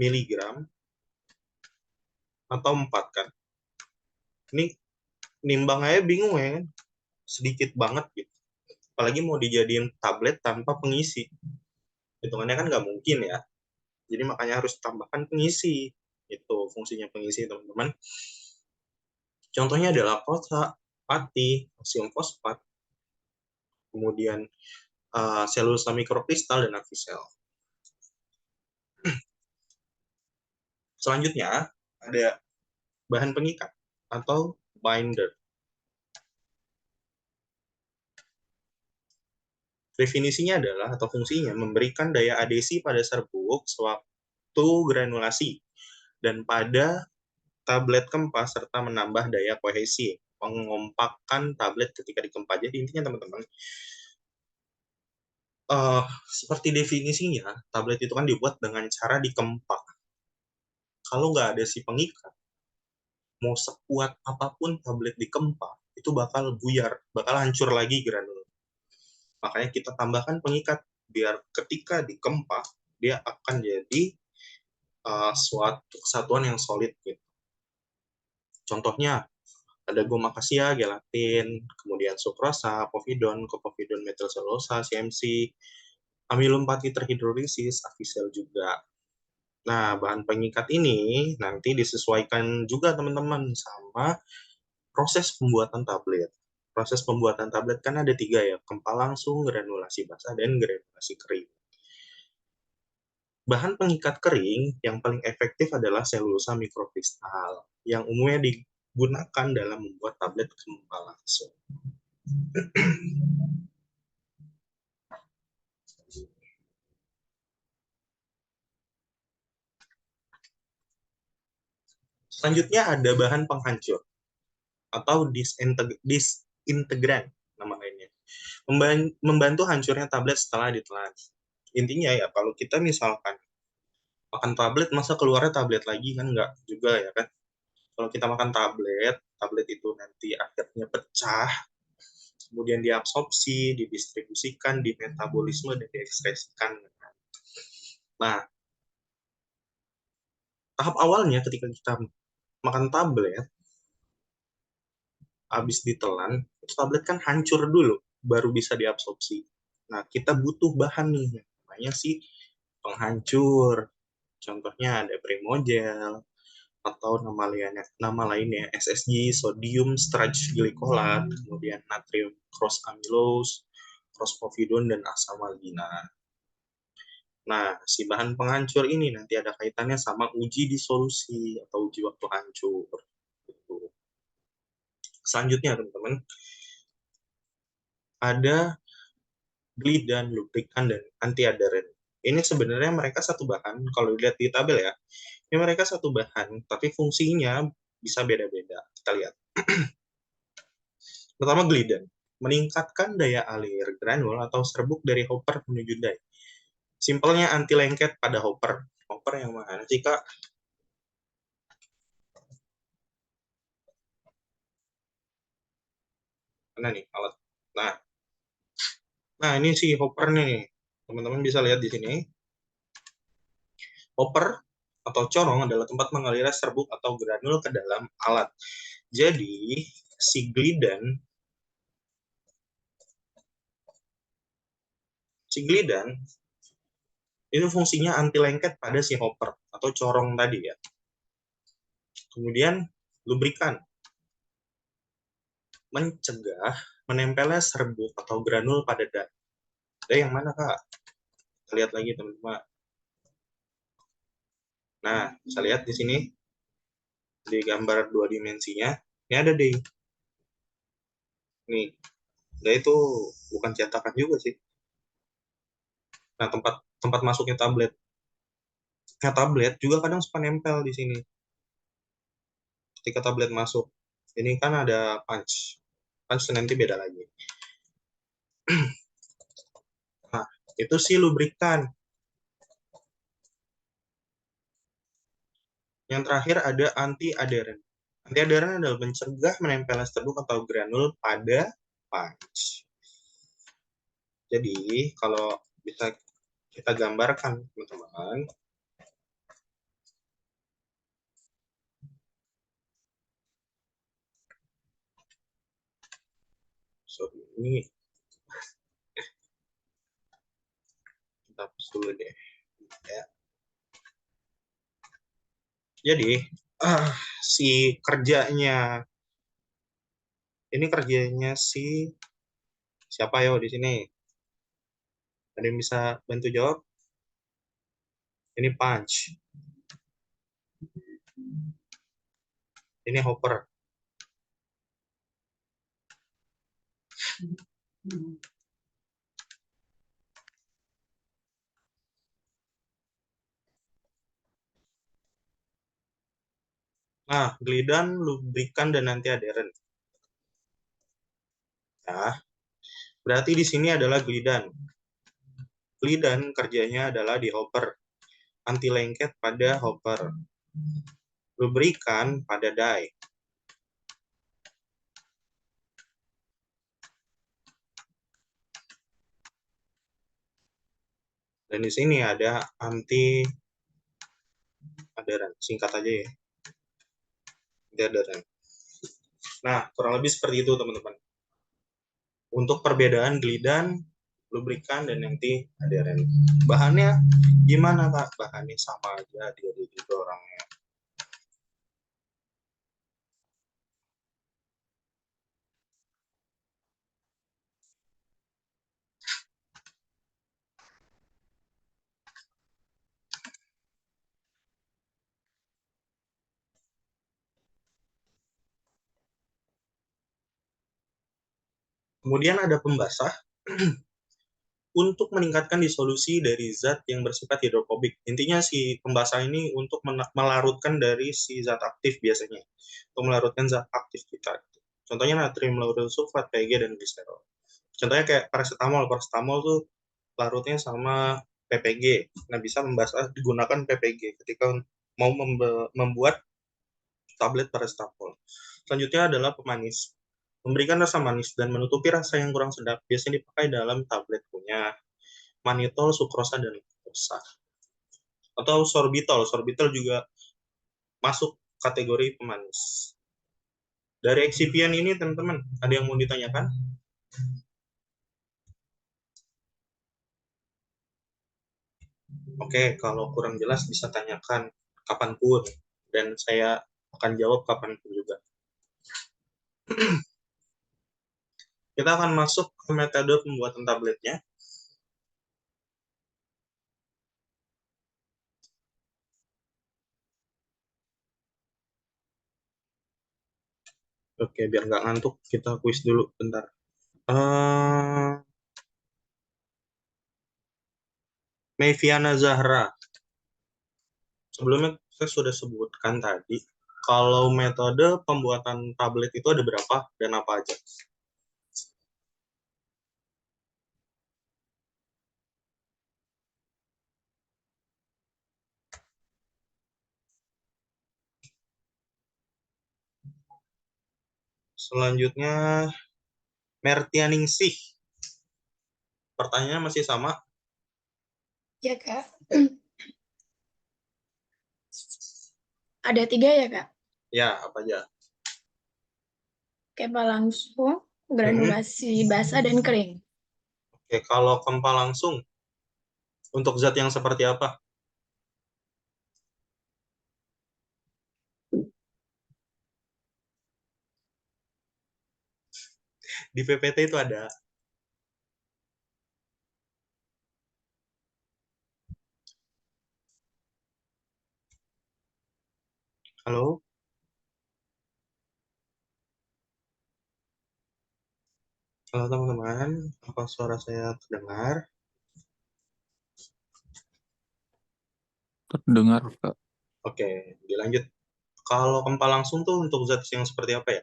mg atau 4 kan. Ini nimbang aja bingung ya kan. Sedikit banget gitu. Apalagi mau dijadiin tablet tanpa pengisi. Hitungannya kan nggak mungkin ya. Jadi makanya harus tambahkan pengisi. Itu fungsinya pengisi, teman-teman. Contohnya adalah pati, kalsium fosfat, kemudian selulosa mikrokristal, dan avisel. Selanjutnya ada bahan pengikat atau binder. Definisinya adalah atau fungsinya memberikan daya adhesi pada serbuk sewaktu granulasi dan pada tablet kempas serta menambah daya kohesi, mengompakkan tablet ketika dikempa. Jadi intinya teman-teman, seperti definisinya, tablet itu kan dibuat dengan cara dikempa. Kalau nggak ada si pengikat, mau sekuat apapun tablet dikempa, itu bakal buyar, bakal hancur lagi granul. Makanya kita tambahkan pengikat, biar ketika dikempa, dia akan jadi suatu kesatuan yang solid. Gitu. Contohnya, ada goma kasia, gelatin, kemudian sukrosa, povidon, copovidon metilselulosa, CMC, amilum terhidrolisis, avisel juga. Nah, bahan pengikat ini nanti disesuaikan juga teman-teman sama proses pembuatan tablet. Proses pembuatan tablet kan ada 3 ya, kempa langsung, granulasi basah, dan granulasi kering. Bahan pengikat kering yang paling efektif adalah selulosa mikrokristal, yang umumnya digunakan dalam membuat tablet kempa langsung. Selanjutnya ada bahan penghancur atau disintegran nama lainnya. Membantu hancurnya tablet setelah ditelan. Intinya ya kalau kita misalkan makan tablet masa keluarnya tablet lagi kan enggak juga ya kan. Kalau kita makan tablet itu nanti akhirnya pecah, kemudian diabsorpsi, didistribusikan, dimetabolisme, dan diekspresikan. Nah, tahap awalnya ketika kita makan tablet, habis ditelan, tablet kan hancur dulu, baru bisa diabsorpsi. Nah, kita butuh bahan nih, namanya sih penghancur. Contohnya ada Primogel, atau nama lainnya SSG, sodium starch glycolate, kemudian natrium cross amylose, cross povidone, dan asam algina. Nah, si bahan penghancur ini nanti ada kaitannya sama uji disolusi atau uji waktu hancur. Gitu. Selanjutnya, teman-teman, ada glidan, lubrikan, dan antiadheran. Ini sebenarnya mereka satu bahan, kalau dilihat di tabel ya, ini mereka satu bahan, tapi fungsinya bisa beda-beda. Kita lihat. Pertama, glidan. Meningkatkan daya alir granul atau serbuk dari hopper menuju die. Simpelnya anti lengket pada hopper. Hopper yang mana sih, Kak? Mana nih alat? Nah, ini si hopper nih. Teman-teman bisa lihat di sini. Hopper atau corong adalah tempat mengalirnya serbuk atau granul ke dalam alat. Jadi, si glidan itu fungsinya anti lengket pada si hopper atau corong tadi ya. Kemudian lubrikan, mencegah menempelnya serbuk atau granul pada dada. Yang mana, Kak? Kita lihat lagi, teman-teman. Nah, bisa lihat di sini di gambar 2 dimensinya. Ini ada deh. Nih, itu bukan cetakan juga sih. Nah, tempat masuknya tablet. Nah, tablet juga kadang suka nempel di sini. Ketika tablet masuk, ini kan ada punch. Punch nanti beda lagi. Nah, itu sih lubrikan. Yang terakhir ada anti-adheran. Anti-adheran adalah mencegah menempelnya serbuk atau granul pada punch. Jadi, kalau bisa kita gambarkan, teman-teman, ini kita hapus dulu deh. Ya. Jadi, si kerjanya, ini kerjanya si siapa yo di sini? Ada yang bisa bantu jawab? Ini punch. Ini hopper. Nah, glidan, lubrikan, dan anti-adheran. Nah, berarti di sini adalah glidan. Glidan kerjanya adalah di hopper. Anti lengket pada hopper. Lubrikan pada die. Dan di sini ada anti-adheran. Singkat aja ya. Anti-adheran. Nah, kurang lebih seperti itu, teman-teman. Untuk perbedaan glidan, lubrikan, dan anti-adheran. Bahannya gimana, Kak? Bahannya sama aja, dia juga orangnya. Kemudian ada pembasah untuk meningkatkan disolusi dari zat yang bersifat hidrofobik. Intinya si pembasah ini untuk melarutkan dari si zat aktif biasanya. Untuk melarutkan zat aktif kita. Contohnya natrium lauryl sulfat, PG, dan gliserol. Contohnya kayak paracetamol. Paracetamol tuh larutnya sama PPG. Nah, bisa membasah digunakan PPG ketika mau membuat tablet paracetamol. Selanjutnya adalah pemanis. Memberikan rasa manis dan menutupi rasa yang kurang sedap biasanya dipakai dalam tablet punya mannitol, sukrosa, dan laktosa. Atau sorbitol. Sorbitol juga masuk kategori pemanis. Dari eksipien ini teman-teman, ada yang mau ditanyakan? Oke, kalau kurang jelas bisa tanyakan kapanpun, dan saya akan jawab kapanpun juga. Kita akan masuk ke metode pembuatan tabletnya. Oke, biar nggak ngantuk, kita kuis dulu bentar. Meiviana Zahra. Sebelumnya saya sudah sebutkan tadi, kalau metode pembuatan tablet itu ada berapa dan apa aja. Selanjutnya, Mertianingsih. Pertanyaannya masih sama. Ya, Kak. Ada 3 ya, Kak? Ya, apa aja? Kempal langsung, granulasi basah, dan kering. Oke, kalau kempa langsung, untuk zat yang seperti apa? Di PPT itu ada. Halo? Halo teman-teman, apa suara saya terdengar? Terdengar, Kak. Oke, dilanjut. Kalau kempa langsung tuh untuk zat yang seperti apa ya?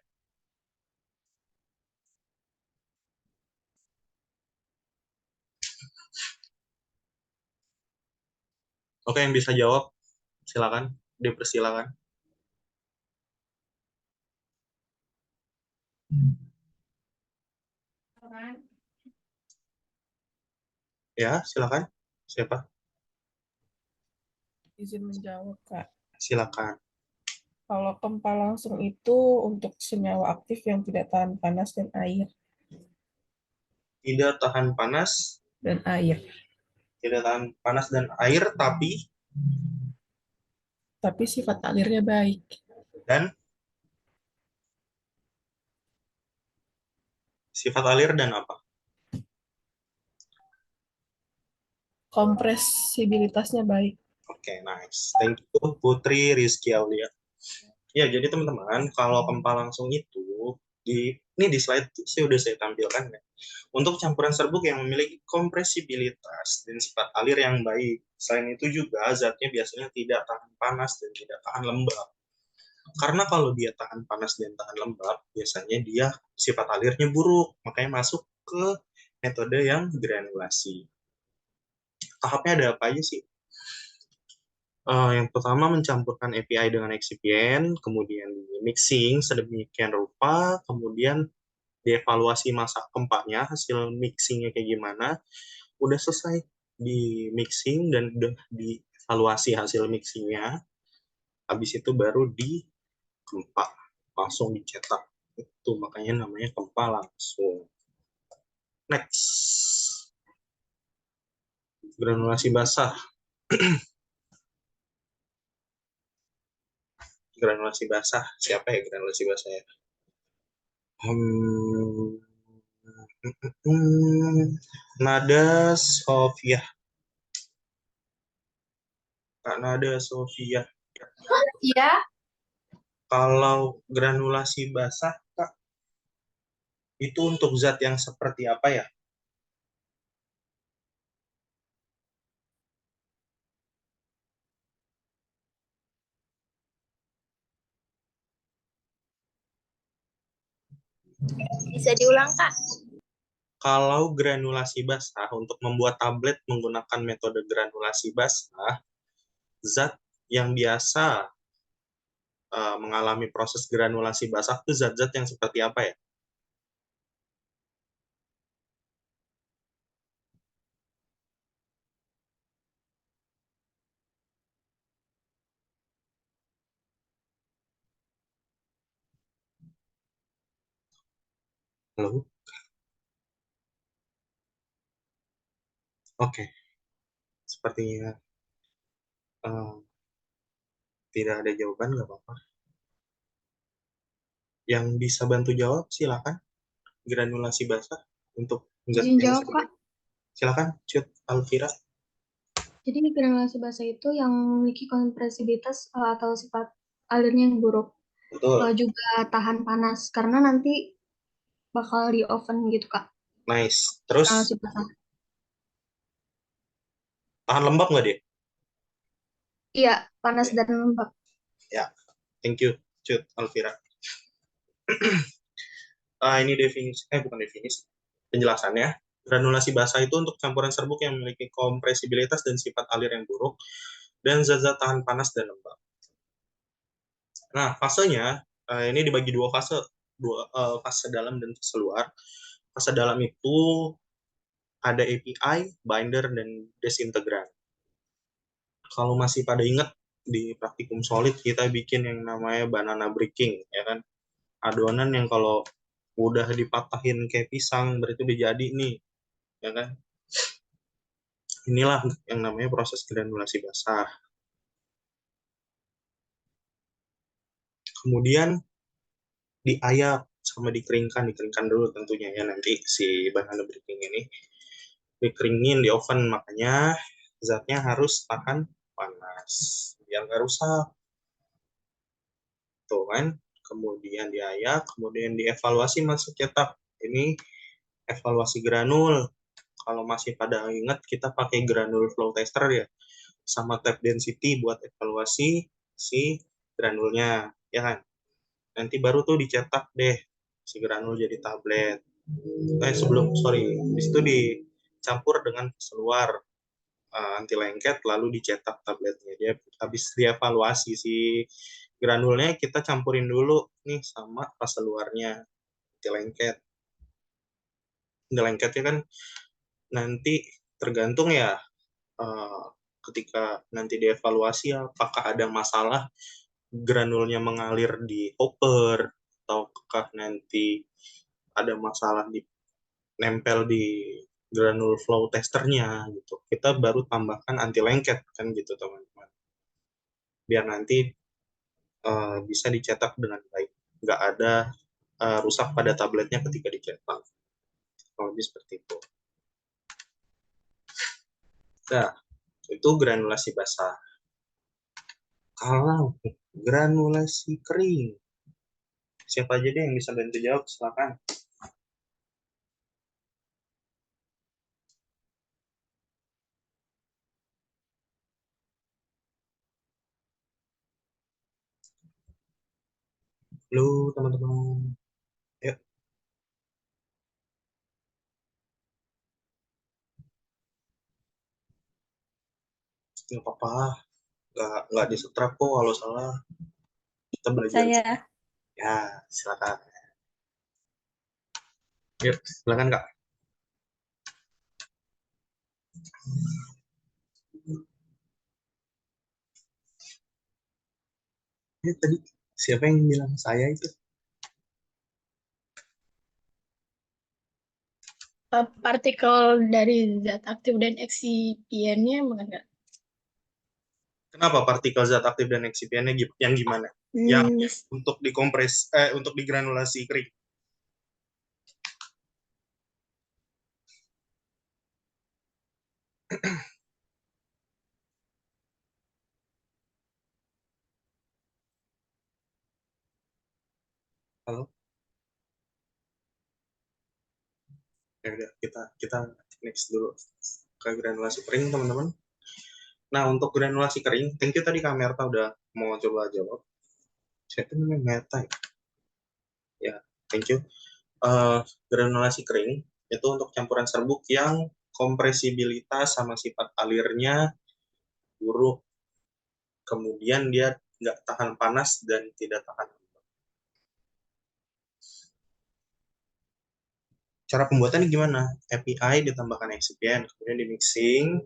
Oke, yang bisa jawab, silakan. Dipersilakan. Ya, silakan. Siapa? Izin menjawab, Kak. Silakan. Kalau kempa langsung itu untuk senyawa aktif yang tidak tahan panas dan air. Tidak tahan panas, Dan air. tidak tahan panas dan air, Tapi sifat alirnya baik. dan sifat alir dan apa? Kompresibilitasnya baik. Oke, nice. Thank you, Putri Rizky Aulia. Ya, jadi teman-teman, kalau kempa langsung itu, ini di slide udah saya tampilkan ya. Untuk campuran serbuk yang memiliki kompresibilitas dan sifat alir yang baik. Selain itu juga zatnya biasanya tidak tahan panas dan tidak tahan lembab. Karena kalau dia tahan panas dan tahan lembab, biasanya dia sifat alirnya buruk. Makanya masuk ke metode yang granulasi. Tahapnya ada apa aja sih? Yang pertama mencampurkan API dengan eksipien, kemudian di mixing sedemikian rupa, kemudian dievaluasi masa kempanya, hasil mixingnya kayak gimana, udah selesai di mixing dan udah dievaluasi hasil mixingnya, habis itu baru di kempa, langsung dicetak. Itu makanya namanya kempa langsung. Next, granulasi basah. Granulasi basah, siapa ya granulasi basah ya? Nada Sofia. Kak Nada Sofia. Iya. Kalau granulasi basah, Kak, itu untuk zat yang seperti apa ya? Bisa diulang, Kak? Kalau granulasi basah, untuk membuat tablet menggunakan metode granulasi basah, zat yang biasa mengalami proses granulasi basah itu zat-zat yang seperti apa ya? Halo? Oke, sepertinya eh, tidak ada jawaban, nggak apa-apa. Yang bisa bantu jawab, silakan. Granulasi basah untuk zat Izin yang jawab, disebut. Kak. Silakan, Cut Alvira. Jadi granulasi basa itu yang memiliki kompresibilitas atau sifat alirnya yang buruk. Betul. Juga tahan panas karena nanti bakal di oven gitu, Kak. Nice. Terus Granulasi basah. tahan lembab nggak dia? Iya, panas dan lembab. Ya, thank you, Cut Alvira. Ini definisi, bukan definisi, penjelasannya. Granulasi basah itu untuk campuran serbuk yang memiliki kompresibilitas dan sifat alir yang buruk, dan zat-zat tahan panas dan lembab. Nah, fasenya, ini dibagi dua fase, fase dalam dan fase luar. Fase dalam itu ada API, binder, dan desintegran. Kalau masih pada ingat, di praktikum solid kita bikin yang namanya banana breaking, ya kan? Adonan yang kalau udah dipatahin kayak pisang berarti udah jadi nih, ya kan? Inilah yang namanya proses granulasi basah. Kemudian diayak sama dikeringkan dulu tentunya ya, nanti si banana breaking ini dikeringin di oven, makanya zatnya harus tahan panas biar nggak rusak tuh kan. Kemudian diayak, kemudian dievaluasi masuk cetak. Ini evaluasi granul. Kalau masih pada ingat, kita pakai granul flow tester ya, sama tap density buat evaluasi si granulnya, ya kan. Nanti baru tuh dicetak deh si granul jadi tablet. Di situ dicampur dengan keluar anti lengket, lalu dicetak tabletnya. Dia habis dievaluasi si granulnya, kita campurin dulu nih sama fase luarnya anti lengket. Anti lengketnya kan nanti tergantung ya, ketika nanti dievaluasi apakah ada masalah granulnya mengalir di hopper, ataukah nanti ada masalah di nempel di granul flow testernya gitu. Kita baru tambahkan anti lengket kan gitu teman-teman. Biar nanti bisa dicetak dengan baik. Nggak ada rusak pada tabletnya ketika dicetak. Kalau seperti itu. Nah, itu granulasi basah. Kalau granulasi kering, siapa aja deh yang bisa bantu jawab, silakan. Halo teman-teman. Yuk. Nggak apa-apa. Nggak disetrap kok kalau salah. Kita belajar. Saya Ya, silakan. Yuk, silakan Kak. Ya, tadi siapa yang bilang saya itu? Partikel dari zat aktif dan eksipiennya bukan, Kak? Kenapa partikel zat aktif dan eksipiennya yang gimana? Yang untuk dikompres, untuk digranulasi kering. Halo? Ya udah, kita next dulu ke granulasi kering teman-teman. Nah, untuk granulasi kering, thank you tadi Kak Merta udah mau coba jawab. Siapa namanya Merta ya? Ya, thank you. Granulasi kering itu untuk campuran serbuk yang kompresibilitas sama sifat alirnya buruk. Kemudian dia nggak tahan panas dan tidak tahan. Cara pembuatannya gimana? API ditambahkan excipient, kemudian di mixing,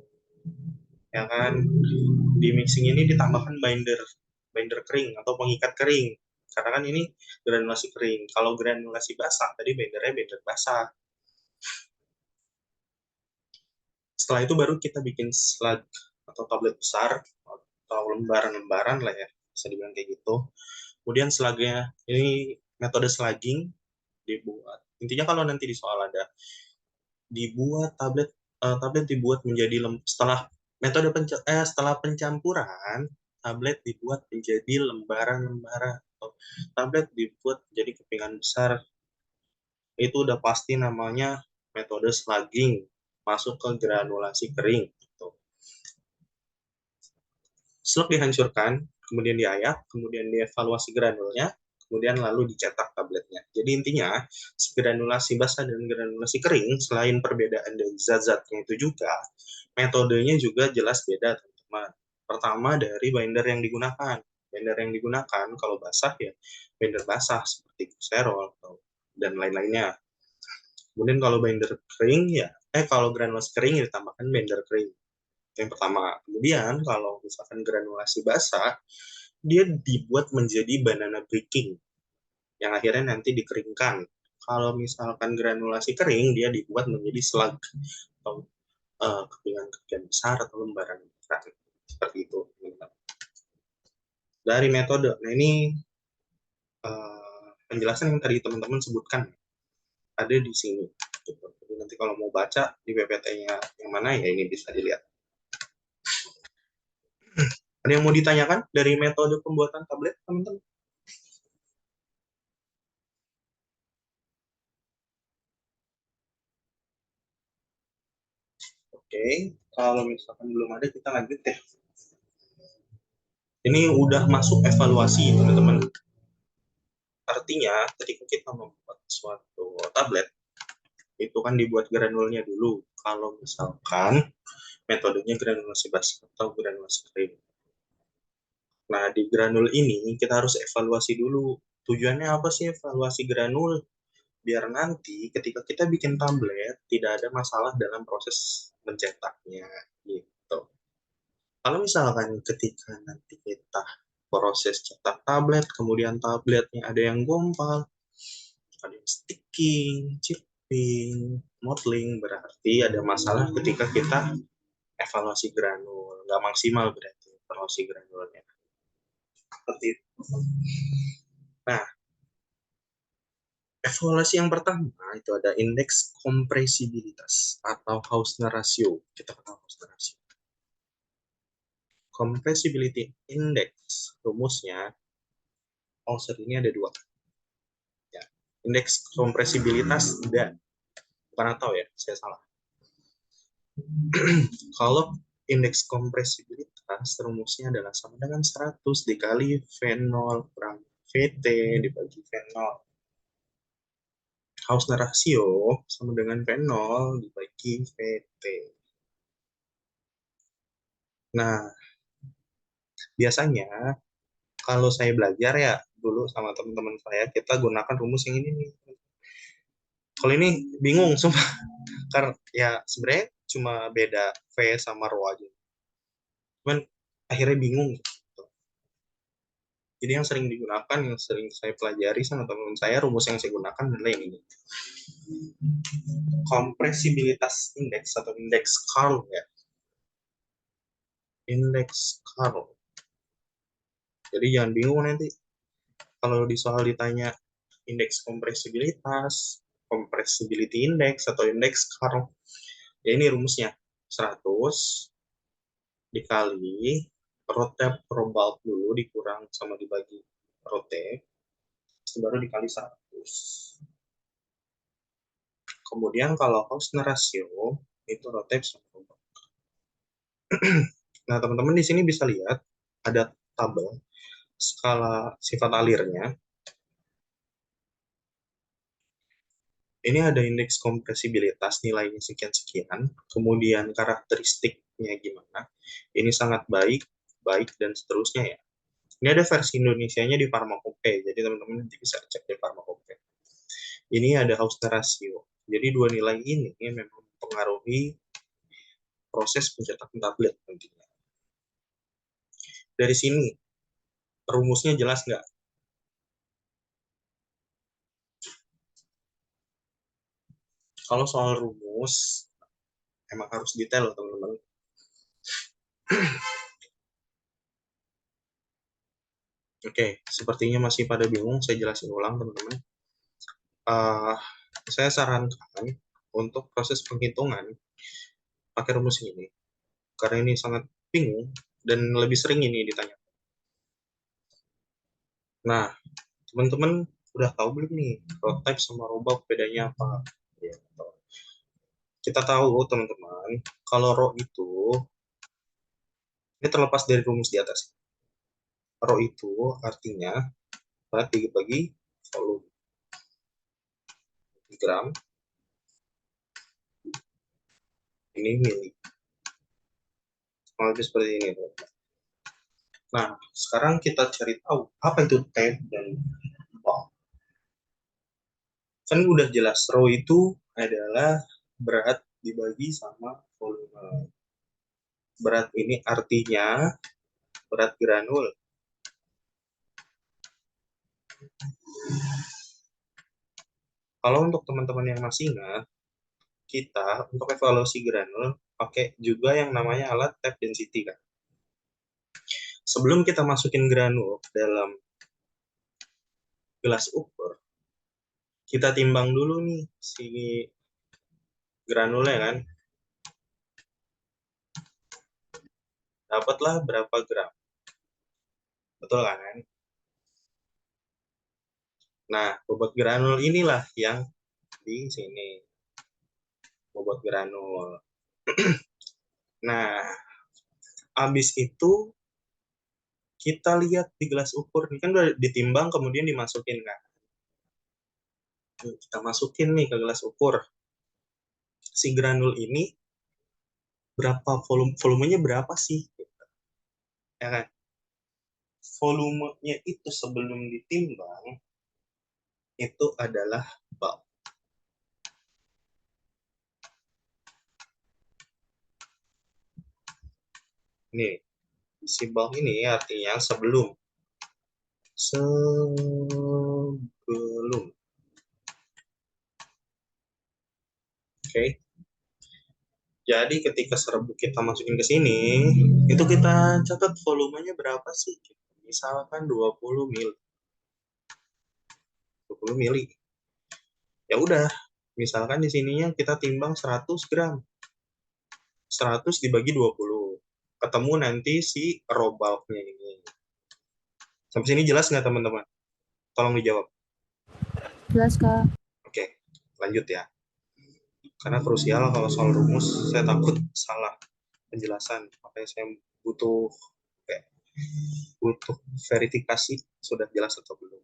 ya kan? Di mixing ini ditambahkan binder kering atau pengikat kering. karena kan ini granulasi kering. Kalau granulasi basah, tadi binder basah. Setelah itu baru kita bikin slug atau tablet besar atau lembaran-lembaran lah ya, bisa dibilang kayak gitu. Kemudian slugnya ini metode slugging dibuat. Intinya kalau nanti di soal ada dibuat tablet dibuat menjadi setelah setelah pencampuran tablet dibuat menjadi lembaran-lembaran atau tablet dibuat menjadi kepingan besar, itu udah pasti namanya metode slugging, masuk ke granulasi kering gitu. Slug dihancurkan, kemudian diayak, kemudian dievaluasi granulnya, kemudian lalu dicetak tabletnya. Jadi intinya, granulasi basah dan granulasi kering, selain perbedaan dari zat-zatnya itu juga, metodenya juga jelas beda, teman-teman. Pertama, dari binder yang digunakan. Binder yang digunakan, kalau basah ya, binder basah, seperti glycerol dan lain-lainnya. Kemudian kalau binder kering, ya, kalau granulasi kering, ya ditambahkan binder kering. Yang pertama. Kemudian kalau misalkan granulasi basah, dia dibuat menjadi banana breaking, yang akhirnya nanti dikeringkan. Kalau misalkan granulasi kering, dia dibuat menjadi slug atau kepingan-kepingan besar atau lembaran besar. Seperti itu. Dari metode, nah ini penjelasan yang tadi teman-teman sebutkan ada di sini. Jadi nanti kalau mau baca di PPT-nya yang mana ya ini bisa dilihat. Ada yang mau ditanyakan dari metode pembuatan tablet, teman-teman? Oke, kalau misalkan belum ada, kita lanjut ya. Ini udah masuk evaluasi, teman-teman. Artinya, ketika kita membuat suatu tablet, itu kan dibuat granulnya dulu. Kalau misalkan metodenya granulasi basah atau granulasi kering. Nah, di granul ini kita harus evaluasi dulu. Tujuannya apa sih evaluasi granul? Biar nanti ketika kita bikin tablet, tidak ada masalah dalam proses mencetaknya. Gitu. Kalau misalkan ketika nanti kita proses cetak tablet, kemudian tabletnya ada yang gompal, ada yang sticking, chipping, mottling, berarti ada masalah ketika kita evaluasi granul. Nggak maksimal berarti evaluasi granulnya. Seperti itu. Nah, evaluasi yang pertama itu ada indeks kompresibilitas atau Hausner ratio. Kita kenal Hausner ratio. Compressibility index, rumusnya Hausner ini ada dua. Ya, indeks kompresibilitas dan bukan atau ya, saya salah. Kalau indeks kompresibilitas rumusnya adalah sama dengan 100 dikali V0 kurang VT dibagi V0. Hausner ratio sama dengan V0 dibagi VT. Nah, biasanya kalau saya belajar ya dulu sama teman-teman saya, kita gunakan rumus yang ini nih. Kalau ini bingung sumpah. Karena ya sebenarnya cuma beda V sama rho aja. Cuman akhirnya bingung. Jadi yang sering digunakan, yang sering saya pelajari sama teman-teman saya, rumus yang saya gunakan adalah yang ini. Kompresibilitas indeks atau indeks Karl ya. Indeks Karl. Jadi jangan bingung nanti. Kalau di soal ditanya indeks kompresibilitas, compressibility index atau indeks Karl, ya ini rumusnya 100 dikali rotep per bulk dulu dikurang sama dibagi rotep, baru dikali 100. Kemudian kalau Hausner ratio itu rotep sama bulk. Nah, teman-teman di sini bisa lihat ada tabel skala sifat alirnya. Ini ada indeks kompresibilitas, nilainya sekian-sekian, kemudian karakteristiknya gimana, ini sangat baik, dan seterusnya ya. Ini ada versi Indonesianya di Pharmacope, jadi teman-teman nanti bisa cek di Pharmacope. Ini ada Hausner ratio. Jadi dua nilai ini memang mempengaruhi proses pencetakan tablet nantinya. Dari sini, rumusnya jelas nggak? Kalau soal rumus, emang harus detail teman-teman. Oke, sepertinya masih pada bingung, saya jelasin ulang teman-teman. Saya sarankan untuk proses penghitungan pakai rumus ini, karena ini sangat bingung dan lebih sering ini ditanya. Nah, teman-teman udah tahu belum nih row type sama row bulk bedanya apa? Ya, kita tahu teman-teman, kalau row itu ini terlepas dari rumus di atas. Row itu artinya dibagi volume gram, ini mili. Lebih seperti ini. Nah, sekarang kita cari tahu apa itu type dan bulk. Kan udah jelas, row itu adalah berat dibagi sama volume. Berat ini artinya berat granul. Kalau untuk teman-teman yang masih ingat, kita untuk evaluasi granul pakai juga yang namanya alat tape density kan. Sebelum kita masukin granul ke dalam gelas ukur, kita timbang dulu nih si granulnya kan. Dapatlah berapa gram. Betul kan? Nah, bobot granul inilah yang di sini. Bobot granul. Nah, habis itu kita lihat di gelas ukur. Ini kan udah ditimbang kemudian dimasukin kan. Kita masukin nih ke gelas ukur. Si granul ini berapa volumenya berapa sih? Ya kan? Volumenya itu sebelum ditimbang itu adalah bulk. Nih, si bulk ini artinya sebelum. Oke. Jadi ketika serbuk kita masukin ke sini, itu kita catat volumenya berapa sih? Misalkan 20 mili. 20 mili. Ya udah, misalkan di sininya kita timbang 100 gram. 100 dibagi 20. Ketemu nanti si raw bulk-nya ini. Sampai sini jelas nggak teman-teman? Tolong dijawab. Jelas, Kak. Oke, lanjut ya. Karena krusial kalau soal rumus, saya takut salah penjelasan. Makanya saya butuh verifikasi sudah jelas atau belum.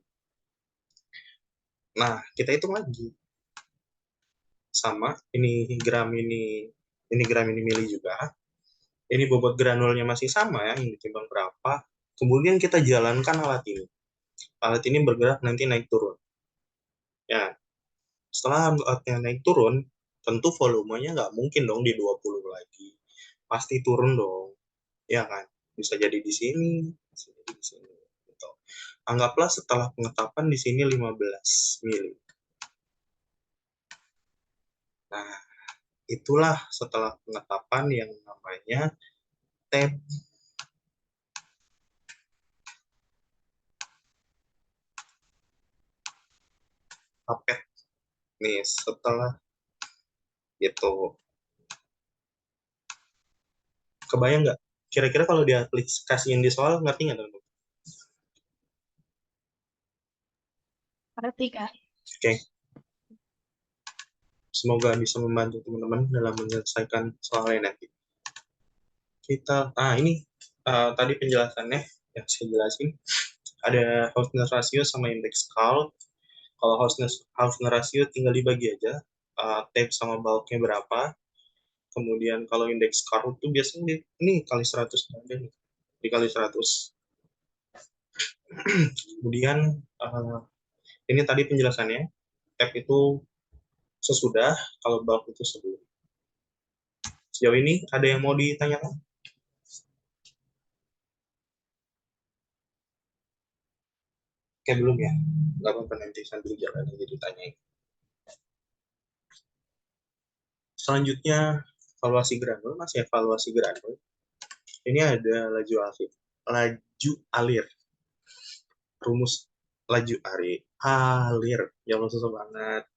Nah, kita hitung lagi. Sama, ini gram ini mili juga. Ini bobot granulnya masih sama ya, ini ditimbang berapa. Kemudian kita jalankan alat ini. Alat ini bergerak nanti naik turun. Ya, setelah alatnya naik turun, tentu volumenya nggak mungkin dong di 20 lagi. Pasti turun dong. Ya kan? Bisa jadi di sini, bisa jadi di sini. Gitu. Anggaplah setelah pengetapan di sini 15 mili. Nah, itulah setelah pengetapan yang namanya tape. Tapet. Nih, setelah itu. Kebayang nggak? Kira-kira kalau diaplikasiin di soal, ngerti nggak teman-teman? Ngerti, Kak. Oke. Semoga bisa membantu teman-teman dalam menyelesaikan soalnya nanti. Ini tadi penjelasannya yang saya jelasin. Ada Hausner ratio sama indeks Karl. Kalau Hausner ratio tinggal dibagi aja. Tape sama bulknya berapa. Kemudian kalau indeks Karl itu biasanya ini kali 100 aja nih. Dikali 100. Kemudian ini tadi penjelasannya. Tape itu sesudah, kalau bulk itu sebelum. Sejauh ini ada yang mau ditanyakan? Oke, belum ya? Nggak apa-apa, nanti sambil jalan aja ditanyain. Selanjutnya, evaluasi granul, masih evaluasi granul. Ini ada laju alir. Rumus laju alir. Ya Allah, susah banget.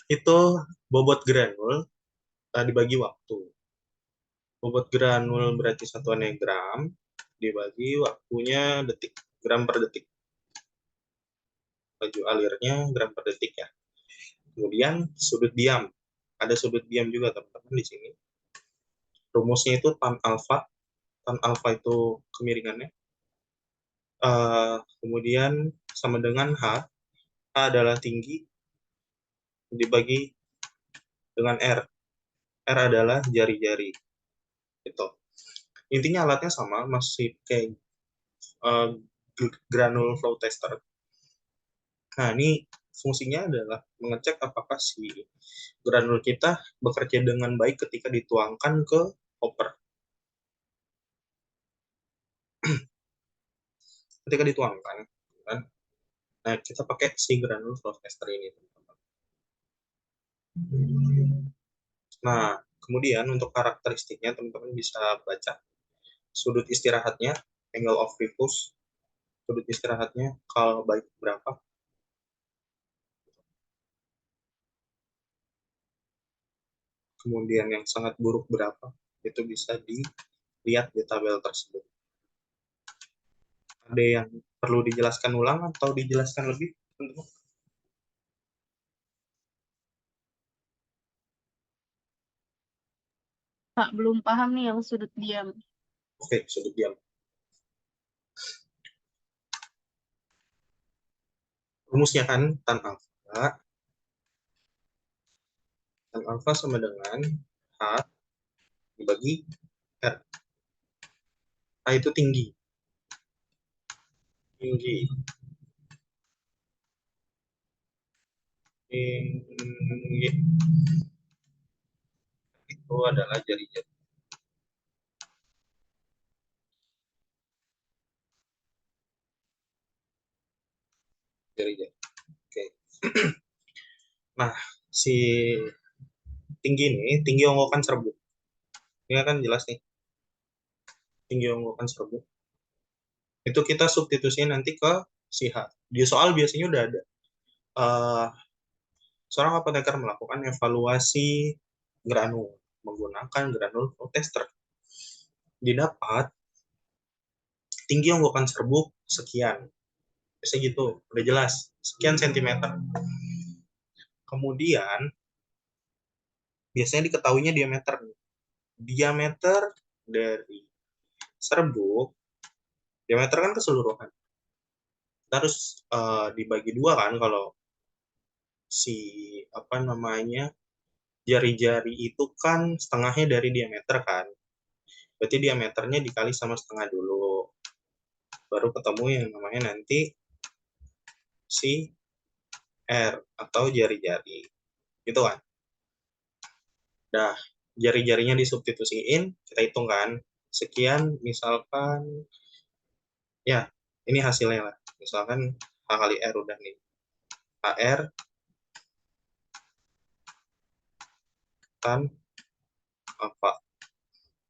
Itu bobot granul dibagi waktu. Bobot granul berarti satuannya gram, dibagi waktunya detik, gram per detik. Laju alirnya gram per detik ya. Kemudian sudut diam. Ada sudut diam juga teman-teman di sini. Rumusnya itu tan alfa. Tan alfa itu kemiringannya. Kemudian sama dengan H. H adalah tinggi dibagi dengan R. R adalah jari-jari. Gitu. Intinya alatnya sama, masih kayak granule flow tester. Nah, ini fungsinya adalah mengecek apakah si granul kita bekerja dengan baik ketika dituangkan ke hopper. Ketika dituangkan, kan? Nah, kita pakai si granule flow tester ini, teman-teman. Nah, kemudian untuk karakteristiknya, teman-teman bisa baca sudut istirahatnya, angle of repose, sudut istirahatnya kalau baik berapa. Kemudian yang sangat buruk berapa, itu bisa dilihat di tabel tersebut. Ada yang perlu dijelaskan ulang atau dijelaskan lebih? Kak, belum paham nih yang sudut diam. Oke, sudut diam. Rumusnya kan tan alfa sama dengan H dibagi R. H itu tinggi. Tinggi itu adalah jari-jari. Jari-jari. Oke. Nah, si tinggi ini, tinggi onggokan serbuk. Ini kan jelas nih. Tinggi onggokan serbuk. Itu kita substitusinya nanti ke si H. Di soal biasanya udah ada. Seorang apoteker melakukan evaluasi granul menggunakan granul flow tester. Didapat tinggi onggokan serbuk sekian. Biasanya gitu, udah jelas. Sekian sentimeter. Kemudian, biasanya diketahuinya diameter. Diameter dari serbuk, diameter kan keseluruhan. Kita harus dibagi dua kan kalau si jari-jari itu kan setengahnya dari diameter kan. Berarti diameternya dikali sama setengah dulu. Baru ketemu yang namanya nanti si R atau jari-jari. Gitu kan. Nah, jari-jarinya disubstitusiin, kita hitung kan. Sekian, misalkan, ya, ini hasilnya lah. Misalkan H kali R udah nih. HR tan alfa.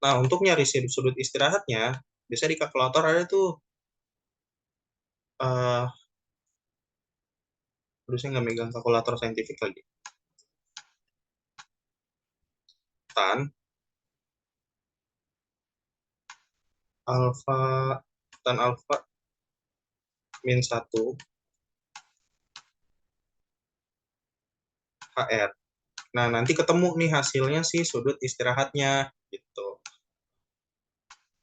Nah, untuk nyari sudut istirahatnya, bisa di kalkulator ada tuh. Harusnya nggak megang kalkulator saintifik lagi. Tan alfa min 1 HR. Nah, nanti ketemu nih hasilnya sih sudut istirahatnya gitu.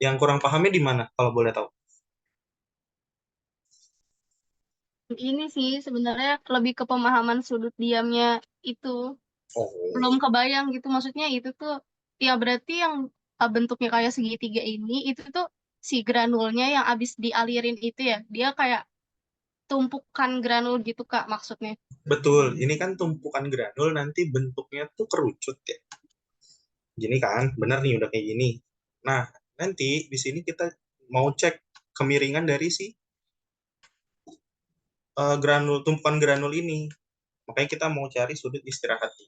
Yang kurang pahamnya di mana kalau boleh tahu? Ini sih sebenarnya lebih ke pemahaman sudut diamnya itu. Oh. Belum kebayang gitu, maksudnya itu tuh ya berarti yang bentuknya kayak segitiga ini itu tuh si granulnya yang abis dialirin itu ya, dia kayak tumpukan granul gitu Kak maksudnya. Betul, ini kan tumpukan granul nanti bentuknya tuh kerucut ya. Gini kan, benar nih udah kayak gini. Nah, nanti di sini kita mau cek kemiringan dari si tumpukan granul ini. Makanya kita mau cari sudut istirahatnya.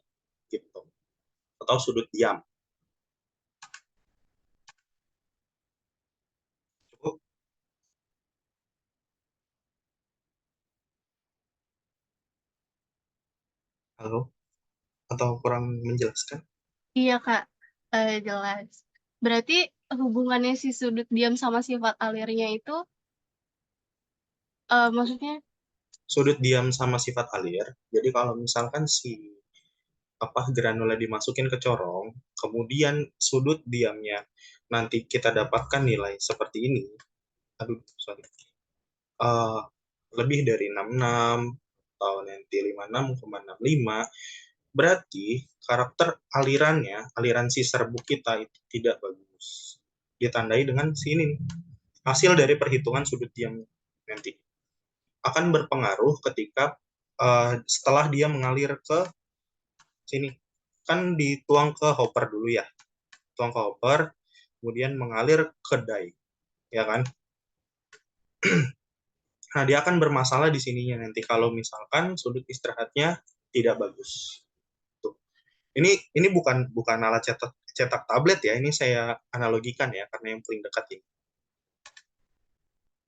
atau sudut diam. Cukup? Halo? Atau kurang menjelaskan? Iya, Kak. Jelas. Berarti hubungannya si sudut diam sama sifat alirnya itu, maksudnya, Sudut diam sama sifat alir. Jadi kalau misalkan si granula dimasukin ke corong, kemudian sudut diamnya nanti kita dapatkan nilai seperti ini. Aduh, sorry. Lebih dari 66 atau nanti 56,65, berarti karakter alirannya, aliran si serbuk kita itu tidak bagus. Ditandai dengan sini nih. Hasil dari perhitungan sudut diam nanti akan berpengaruh ketika setelah dia mengalir ke sini. Kan dituang ke hopper dulu ya. Tuang ke hopper, kemudian mengalir ke die, ya kan? Nah, dia akan bermasalah di sininya nanti kalau misalkan sudut istirahatnya tidak bagus. Tuh. Ini bukan alat cetak tablet ya, ini saya analogikan ya karena yang paling dekat ini.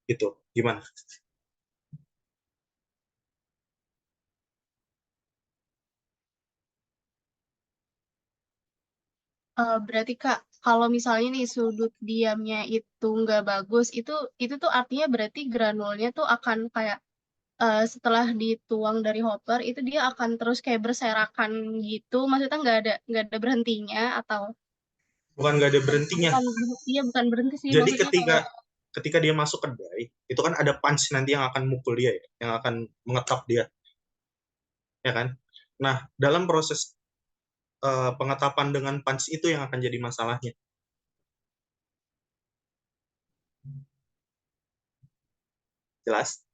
Gitu. Gimana? berarti Kak, kalau misalnya nih sudut diamnya itu nggak bagus, itu tuh artinya berarti granulnya tuh akan kayak setelah dituang dari hopper itu dia akan terus kayak berserakan gitu, maksudnya nggak ada berhentinya atau Bukan nggak ada berhentinya. iya bukan berhenti sih, Jadi maksudnya kayak ketika dia masuk ke die, itu kan ada punch nanti yang akan mukul dia ya, yang akan mengetap dia, ya kan? Nah, dalam proses pengetapan dengan punch itu yang akan jadi masalahnya. Jelas?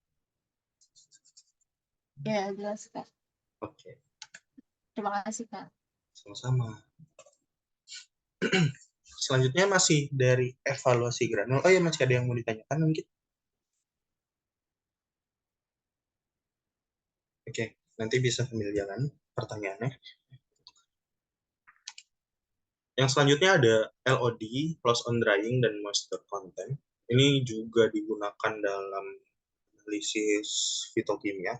ya jelas Kak. Oke, Terima kasih Kak. sama-sama. Selanjutnya masih dari evaluasi granul. Oh ya, masih ada yang mau ditanyakan mungkin? Oke, nanti bisa sambil jalan pertanyaannya. Yang selanjutnya ada LOD, loss on drying, dan moisture content. Ini juga digunakan dalam analisis fitokimia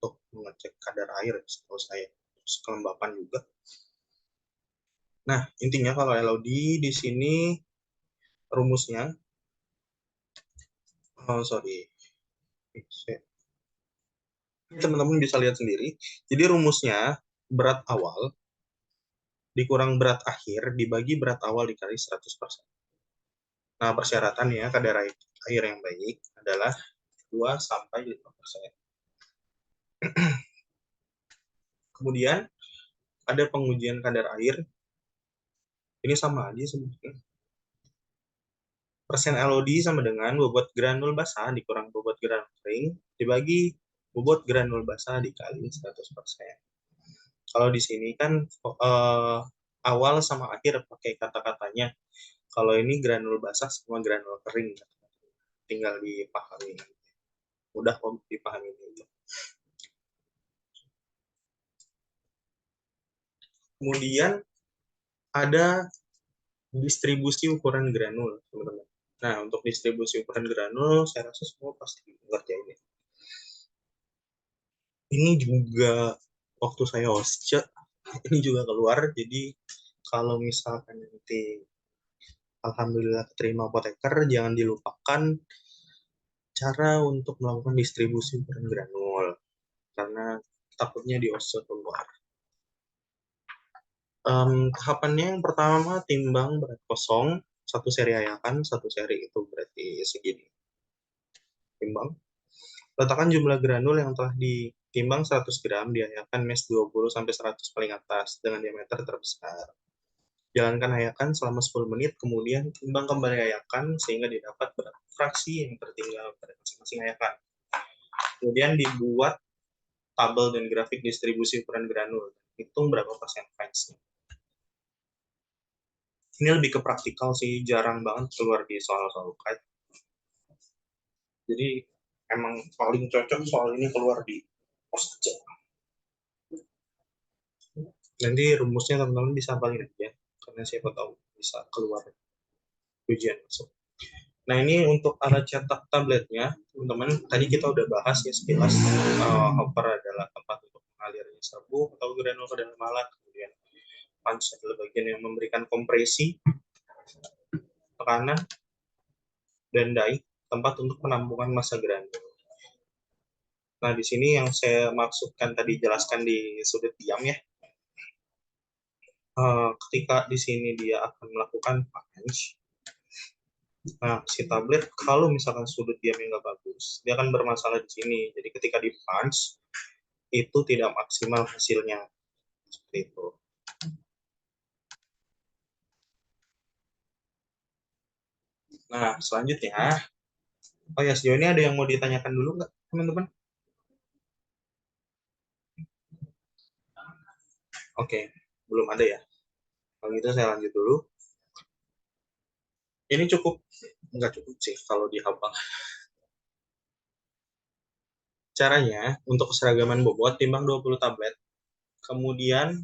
untuk mengecek kadar air, setahu saya. Terus kelembapan juga. Nah, intinya kalau LOD di sini rumusnya, teman-teman bisa lihat sendiri. Jadi rumusnya berat awal dikurang berat akhir dibagi berat awal dikali 100%. Nah, persyaratannya kadar air yang baik adalah 2-5%. Kemudian ada pengujian kadar air. Ini sama aja sebenarnya. Persen LOD sama dengan bobot granul basah dikurang bobot granul kering dibagi bobot granul basah dikali 100%. Kalau di sini kan awal sama akhir pakai kata-katanya. Kalau ini granul basah sama granul kering. Tinggal dipahami. Mudah kok dipahami itu. Kemudian ada distribusi ukuran granul, teman-teman. Nah, untuk distribusi ukuran granul, saya rasa semua pasti ngerjain ya. Ini juga waktu saya OSCE, ini juga keluar. Jadi kalau misalkan nanti alhamdulillah terima apoteker, jangan dilupakan cara untuk melakukan distribusi ukuran granul. Karena takutnya di OSCE keluar. Tahapannya yang pertama timbang berat kosong, satu seri ayakan, satu seri itu berarti segini. Timbang. Letakkan jumlah granul yang telah ditimbang 100 gram, diayakan mes 20 sampai 100 paling atas dengan diameter terbesar. Jalankan ayakan selama 10 menit, kemudian timbang kembali ayakan sehingga didapat berat fraksi yang tertinggal pada masing-masing ayakan. Kemudian dibuat tabel dan grafik distribusi ukuran granul. Hitung berapa persen fines-nya. Ini lebih ke praktikal sih, jarang banget keluar di soal-soal UKAD. Jadi emang paling cocok soal ini keluar di OSCE. Nanti rumusnya teman-teman bisa hafalin aja, karena siapa tahu bisa keluar ujian masuk. Nah, ini untuk alat cetak tabletnya, teman-teman. Tadi kita udah bahas ya sekilas, hopper adalah tempat untuk mengalirnya serbuk atau granul ke dalam alat. Kemudian punch adalah bagian yang memberikan kompresi, tekanan, dan die, tempat untuk penampungan massa granul. Nah, di sini yang saya maksudkan tadi jelaskan di sudut diam ya. Ketika di sini dia akan melakukan punch, nah, si tablet kalau misalkan sudut diamnya nggak bagus, dia akan bermasalah di sini. Jadi ketika di punch, itu tidak maksimal hasilnya. Seperti itu. Nah, selanjutnya, oh ya, sejauh ini ada yang mau ditanyakan dulu nggak, teman-teman? Oke, belum ada ya. Kalau gitu saya lanjut dulu. Ini cukup, nggak cukup sih kalau dihafal. Caranya, untuk keseragaman bobot, timbang 20 tablet. Kemudian,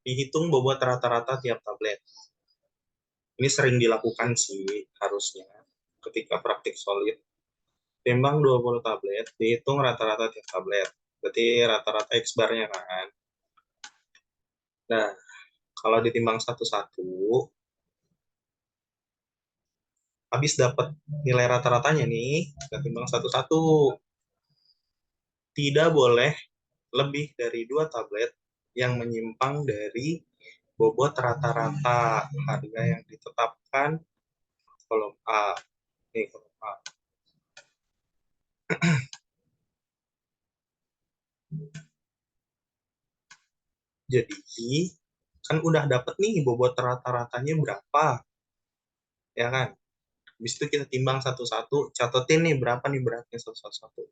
dihitung bobot rata-rata tiap tablet. Ini sering dilakukan sih, harusnya, ketika praktik solid. Timbang 20 tablet, dihitung rata-rata tiap tablet. Berarti rata-rata X-bar-nya kan. Nah, kalau ditimbang satu-satu, habis dapat nilai rata-ratanya nih, kita timbang satu-satu. Tidak boleh lebih dari 2 tablet yang menyimpang dari bobot rata-rata harga yang ditetapkan kolom A. Ini kolom A. Jadi, kan udah dapet nih bobot rata-ratanya berapa, ya kan? Habis itu kita timbang satu-satu, catetin nih berapa nih beratnya satu-satu.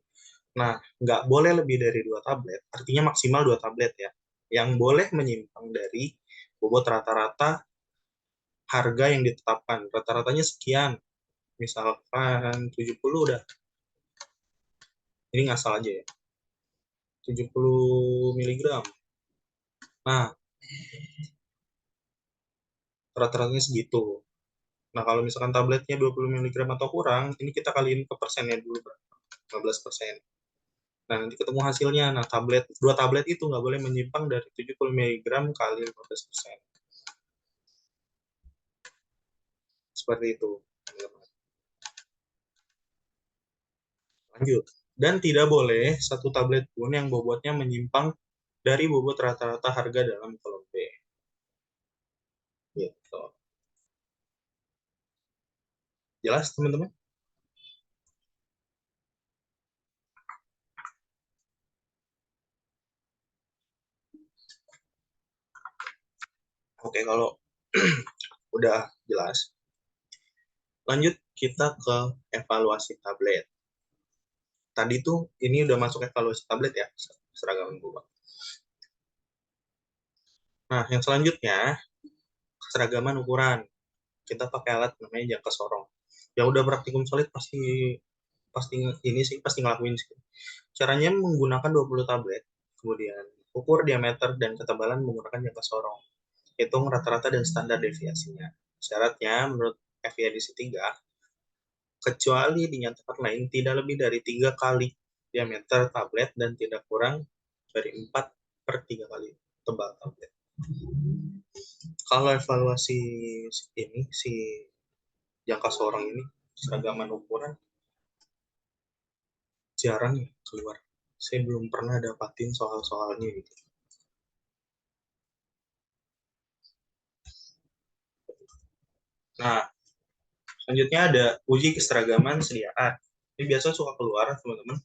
Nah, nggak boleh lebih dari 2 tablet, artinya maksimal 2 tablet ya, yang boleh menyimpang dari bobot rata-rata harga yang ditetapkan. Rata-ratanya sekian, misalkan 70 udah, ini ngasal aja ya, 70 mg. Nah, rata-ratanya segitu. Nah, kalau misalkan tabletnya 20 mg atau kurang, ini kita kaliin ke persennya dulu, 15%. Nah, nanti ketemu hasilnya. Nah, 2 tablet itu nggak boleh menyimpang dari 70 mg kali 15%. Seperti itu. Lanjut. Dan tidak boleh satu tablet pun yang bobotnya menyimpang dari bobot rata-rata harga dalam kolom B. Gitu. Jelas, teman-teman? Oke, kalau udah jelas, lanjut kita ke evaluasi tablet. Tadi tuh ini udah masuk evaluasi tablet ya, seragaman bobot. Nah, yang selanjutnya keseragaman ukuran. Kita pakai alat namanya jangka sorong. Yang udah praktikum solid pasti ngelakuin sih. Caranya menggunakan 20 tablet, kemudian ukur diameter dan ketebalan menggunakan jangka sorong. Hitung rata-rata dan standar deviasinya. Syaratnya menurut FIA edisi 3, kecuali dinyatakan lain tidak lebih dari 3 kali diameter tablet dan tidak kurang dari 4/3 kali tebal tablet. Kalau evaluasi ini, si jangka sorong ini, seragaman ukuran, jarang ya keluar. Saya belum pernah dapatin soal-soalnya gitu. Nah, selanjutnya ada uji keseragaman sediaan. Ini biasa suka keluar, teman-teman.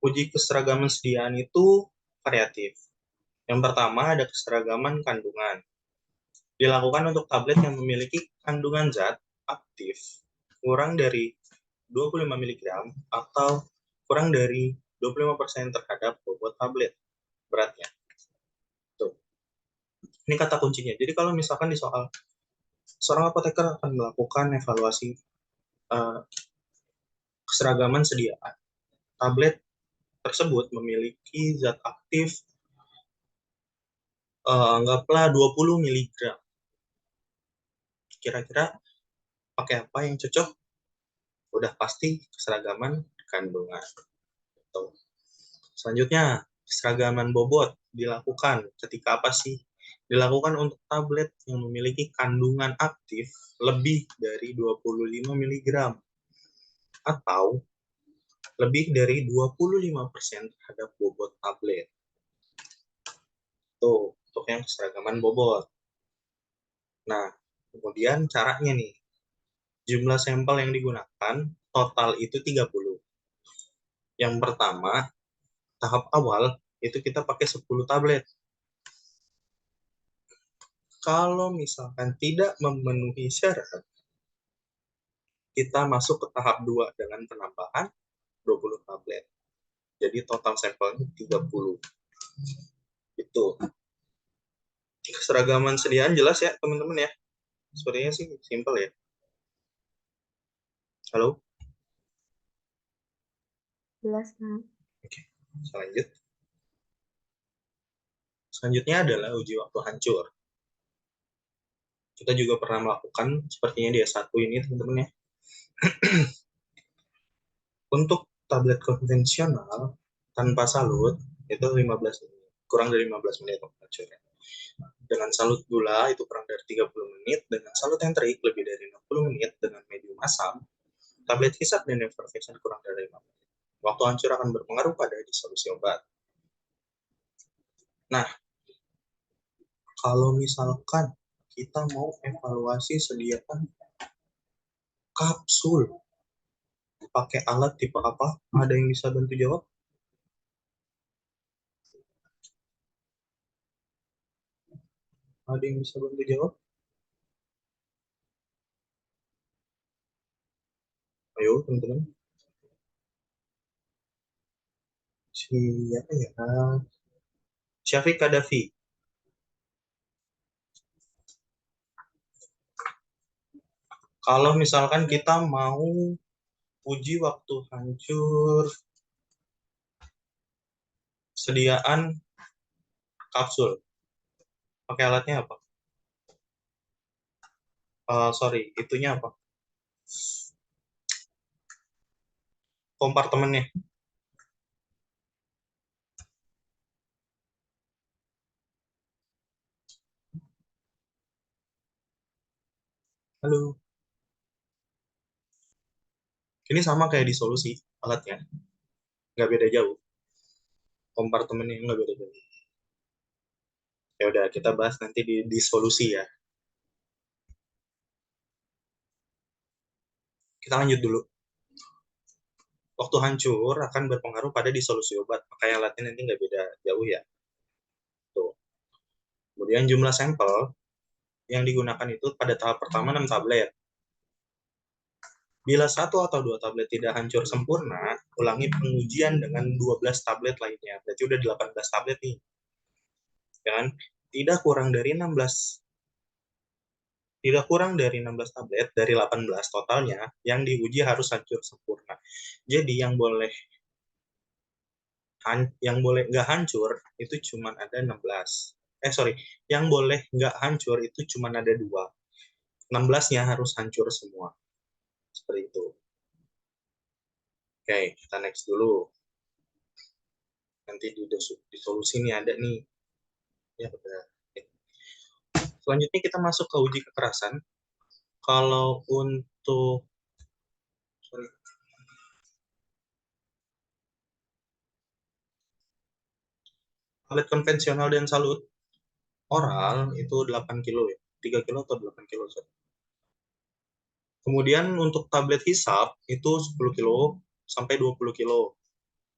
Uji keseragaman sediaan itu variatif. Yang pertama ada keseragaman kandungan. Dilakukan untuk tablet yang memiliki kandungan zat aktif kurang dari 25 mg atau kurang dari 25% terhadap bobot tablet beratnya. Tuh. Ini kata kuncinya. Jadi kalau misalkan di soal, seorang apoteker akan melakukan evaluasi keseragaman sediaan tablet tersebut memiliki zat aktif anggaplah 20 mg. Kira-kira pakai apa yang cocok? Udah pasti keseragaman kandungan. Selanjutnya, keseragaman bobot dilakukan ketika apa sih? Dilakukan untuk tablet yang memiliki kandungan aktif lebih dari 25 mg atau lebih dari 25% terhadap bobot tablet. Tuh, untuk yang keseragaman bobot. Nah, kemudian caranya nih, jumlah sampel yang digunakan total itu 30. Yang pertama, tahap awal itu kita pakai 10 tablet. Kalau misalkan tidak memenuhi syarat, kita masuk ke tahap 2 dengan penambahan 20 tablet. Jadi total sampelnya 30. Itu. Keseragaman sediaan jelas ya, teman-teman ya. Sebenarnya sih simpel ya. Halo? Jelas, Kak. Oke, lanjut. Selanjutnya adalah uji waktu hancur. Kita juga pernah melakukan sepertinya di S1 ini, teman-teman ya. Untuk tablet konvensional tanpa salut itu 15 menit, kurang dari 15 menit hancurnya. Dengan salut gula itu kurang dari 30 menit, dengan salut entrik lebih dari 60 menit, dengan medium asam, tablet hisap dan effervescent kurang dari 5 menit. Waktu hancur akan berpengaruh pada disolusi obat. Nah, kalau misalkan kita mau evaluasi sediaan kapsul, pakai alat tipe apa? Ada yang bisa bantu jawab? Ada yang bisa bantu jawab? Ayo, teman-teman. Siapa ya? Syafiq Kadafi. Kalau misalkan kita mau uji waktu hancur sediaan kapsul, pakai alatnya apa? Sorry, itunya apa? Kompartemennya. Halo. Ini sama kayak disolusi alatnya, nggak beda jauh. Kompartemennya nggak beda jauh. Ya udah, kita bahas nanti di disolusi ya. Kita lanjut dulu. Waktu hancur akan berpengaruh pada disolusi obat, makanya alatnya nanti nggak beda jauh ya. Tuh. Kemudian jumlah sampel yang digunakan itu pada tahap pertama 6 tablet. Bila 1 atau 2 tablet tidak hancur sempurna, ulangi pengujian dengan 12 tablet lainnya. Berarti udah 18 tablet nih. Jangan tidak kurang dari 16 tablet dari 18 totalnya yang diuji harus hancur sempurna. Jadi yang boleh nggak hancur itu cuma ada 16. Yang boleh nggak hancur itu cuma ada 2. 16-nya harus hancur semua. Seperti itu. Oke, kita next dulu. Nanti di solusi ini ada nih. Ya udah. Selanjutnya kita masuk ke uji kekerasan. Kalau untuk tablet konvensional dan salut oral itu 8 kilo ya. 3 kilo atau 8 kilo. Kemudian untuk tablet hisap itu 10 kilo sampai 20 kilo.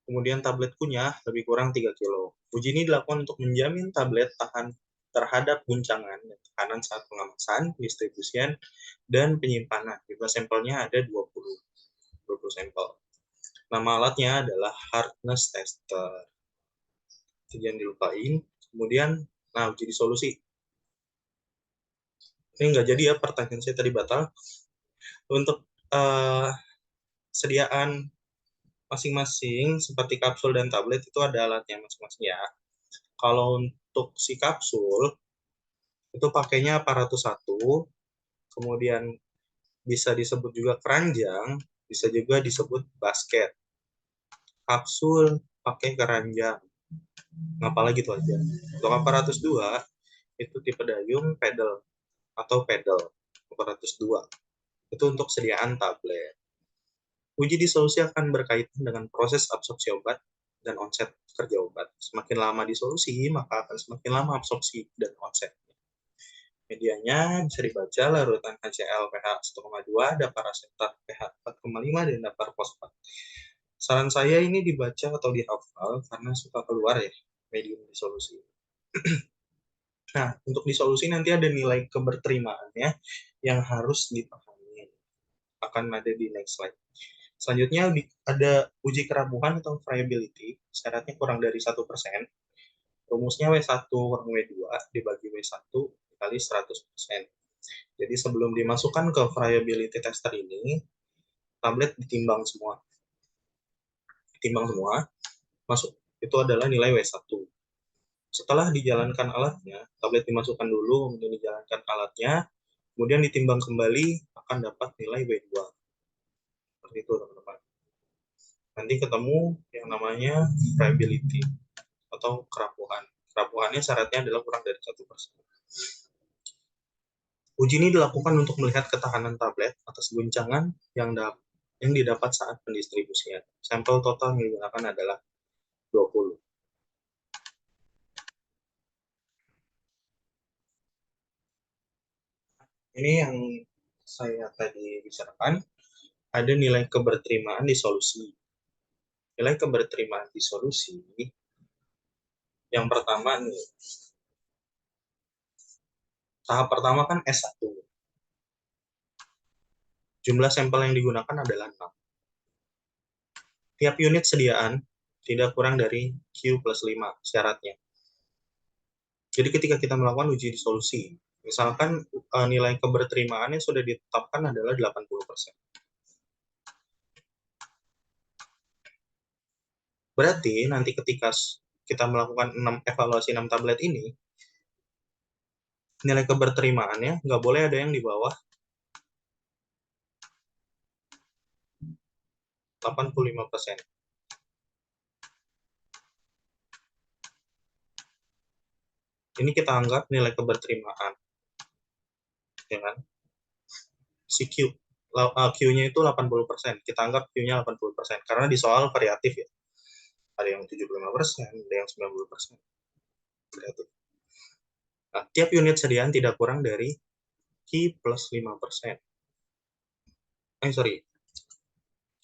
Kemudian tablet kunyah lebih kurang 3 kilo. Uji ini dilakukan untuk menjamin tablet tahan terhadap guncangan dan tekanan saat pengemasan, distribusian, dan penyimpanan. Jumlah sampelnya ada 20 sampel. Nama alatnya adalah hardness tester. Jangan dilupain. Kemudian, uji disolusi. Ini nggak jadi ya, pertanyaan saya tadi batal. Untuk sediaan masing-masing seperti kapsul dan tablet itu ada alatnya masing-masing ya. Kalau untuk si kapsul itu pakainya aparatus 1, kemudian bisa disebut juga keranjang, bisa juga disebut basket. Kapsul pakai keranjang. Apalagi itu aja. Untuk aparatus 2 itu tipe dayung pedal atau pedal. Aparatus 2 itu untuk sediaan tablet. Uji disolusi akan berkaitan dengan proses absorpsi obat dan onset kerja obat. Semakin lama disolusi, maka akan semakin lama absorpsi dan onset. Medianya bisa dibaca larutan HCl pH 1,2, daparasetat pH 4,5, dan daparfosfat. Saran saya ini dibaca atau dihafal karena suka keluar ya medium disolusi. Nah, untuk disolusi nanti ada nilai keberterimaannya yang harus dipahami. Akan ada di next slide. Selanjutnya ada uji kerapuhan atau friability, syaratnya kurang dari 1%. Rumusnya W1 kurang W2 dibagi W1 dikali 100%. Jadi sebelum dimasukkan ke friability tester ini, tablet ditimbang semua. Masuk itu adalah nilai W1. Setelah dijalankan alatnya, tablet dimasukkan dulu, kemudian dijalankan alatnya, kemudian ditimbang kembali, akan dapat nilai W2. Seperti itu, teman-teman. Nanti ketemu yang namanya friability atau kerapuhan. Kerapuhannya syaratnya adalah kurang dari 1%. Uji ini dilakukan untuk melihat ketahanan tablet atas guncangan yang didapat saat pendistribusian. Sampel total yang digunakan adalah 20. Ini yang saya tadi bicarakan, ada nilai keberterimaan disolusi. Nilai keberterimaan disolusi yang pertama nih, tahap pertama kan S1. Jumlah sampel yang digunakan adalah 6. Tiap unit sediaan tidak kurang dari Q plus 5 syaratnya. Jadi ketika kita melakukan uji disolusi, misalkan nilai keberterimaannya sudah ditetapkan adalah 80%. Berarti nanti ketika kita melakukan evaluasi 6 tablet ini, nilai keberterimaannya nggak boleh ada yang di bawah 85%. Ini kita anggap nilai keberterimaan. Ya kan? Si Q-nya itu 80%. Kita anggap Q-nya 80%. Karena di soal variatif ya. Ada yang 75%, ada yang 90%. Variatif. Nah, tiap unit sediaan tidak kurang dari Q plus 5%.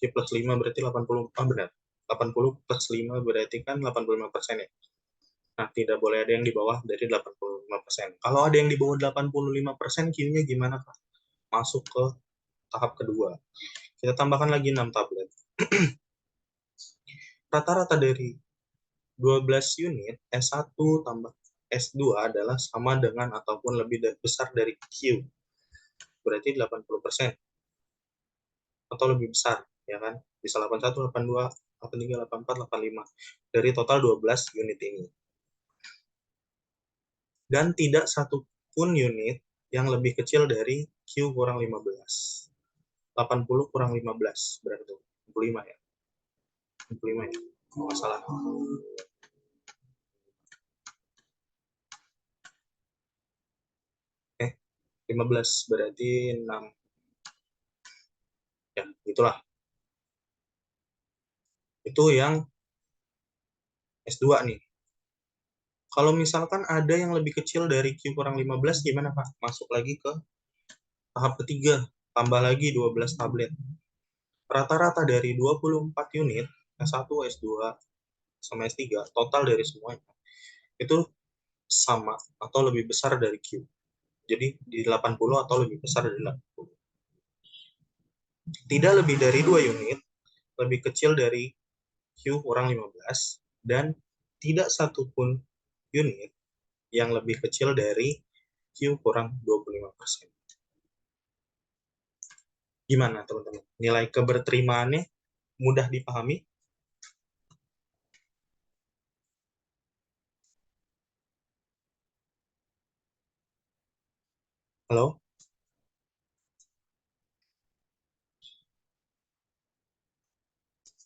Q plus 5 berarti 80, benar. 80 plus 5 berarti kan 85% ya. Nah, tidak boleh ada yang di bawah dari 85%. Kalau ada yang di bawah 85%, Q-nya gimana, Pak? Masuk ke tahap kedua. Kita tambahkan lagi 6 tablet. Rata-rata dari 12 unit, S1 tambah S2 adalah sama dengan ataupun lebih besar dari Q. Berarti 80%. Atau lebih besar, ya kan? Bisa 81, 82, 83, 84, 85. Dari total 12 unit ini. Dan tidak satu pun unit yang lebih kecil dari Q kurang 15. 80 kurang 15, berarti 65 ya. 65 ya, kalau nggak salah. Oke, 15 berarti 6. Ya, itulah. Itu yang S2 nih. Kalau misalkan ada yang lebih kecil dari Q kurang 15, gimana Pak? Masuk lagi ke tahap ketiga, tambah lagi 12 tablet. Rata-rata dari 24 unit, S1, S2, sama S3, total dari semuanya, itu sama atau lebih besar dari Q. Jadi di 80 atau lebih besar dari 80. Tidak lebih dari 2 unit, lebih kecil dari Q kurang 15, dan tidak satupun unit yang lebih kecil dari Q kurang 25%. Gimana teman-teman? Nilai keberterimaannya mudah dipahami? Halo?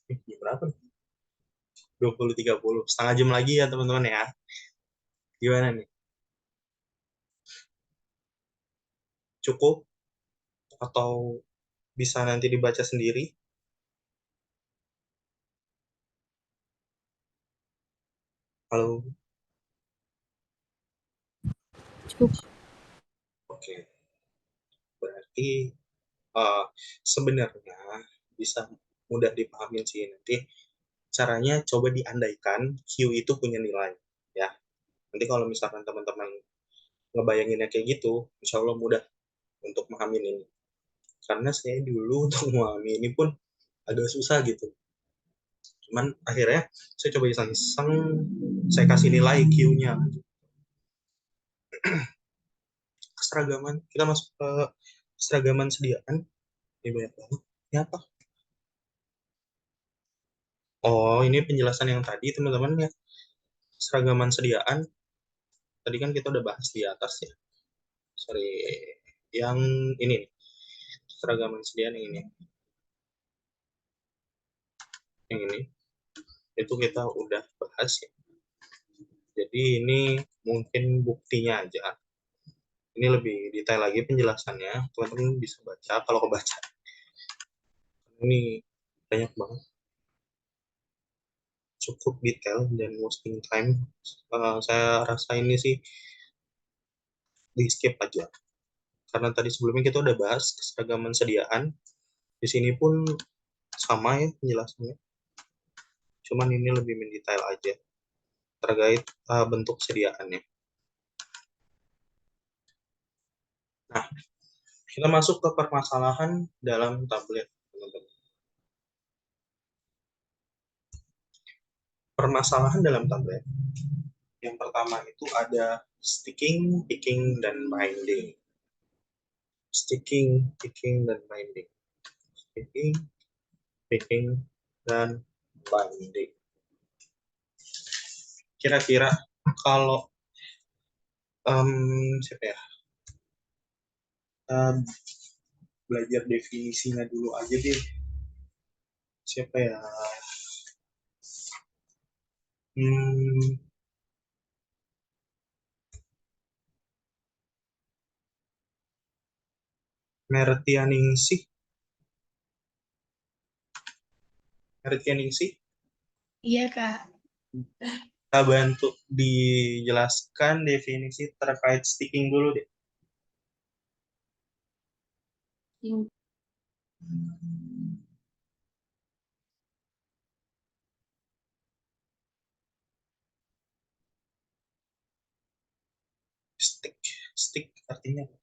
Jam berapa nih? 20.30. Setengah jam lagi ya teman-teman ya. Gimana nih? Cukup? Atau bisa nanti dibaca sendiri? Halo? Cukup. Oke. Berarti eh, sebenarnya bisa mudah dipahami sih. Nanti caranya coba diandaikan Q itu punya nilai. Ya. Nanti kalau misalkan teman-teman ngebayanginnya kayak gitu, insya Allah mudah untuk memahami ini. Karena saya dulu untuk memahami ini pun agak susah gitu. Cuman akhirnya saya coba iseng-iseng, saya kasih nilai Q-nya. Keseragaman, kita masuk ke keseragaman sediaan. Ini banyak banget. Ini apa? Oh, ini penjelasan yang tadi teman-teman ya. Seragaman sediaan, tadi kan kita udah bahas di atas ya. Sorry, yang ini nih. Seragaman sediaan yang ini. Yang ini. Itu kita udah bahas ya. Jadi ini mungkin buktinya aja. Ini lebih detail lagi penjelasannya. Teman-teman bisa baca kalau kebaca. Ini banyak banget. Cukup detail dan wasting time. Saya rasa ini sih di skip aja. Karena tadi sebelumnya kita udah bahas keseragaman sediaan. Di sini pun sama ya penjelasannya. Cuman ini lebih mendetail aja terkait bentuk sediaannya. Nah, kita masuk ke permasalahan dalam tablet, teman-teman. Permasalahan dalam tablet. Yang pertama itu ada sticking, picking, dan binding. Sticking, picking, dan binding. Sticking, picking, dan binding. Kira-kira kalau siapa ya? Belajar definisinya dulu aja deh. Siapa ya? Mertianingsih. Mertianingsih. Iya, Kak. Kita bantu dijelaskan definisi terkait sticking dulu deh. Stick artinya apa?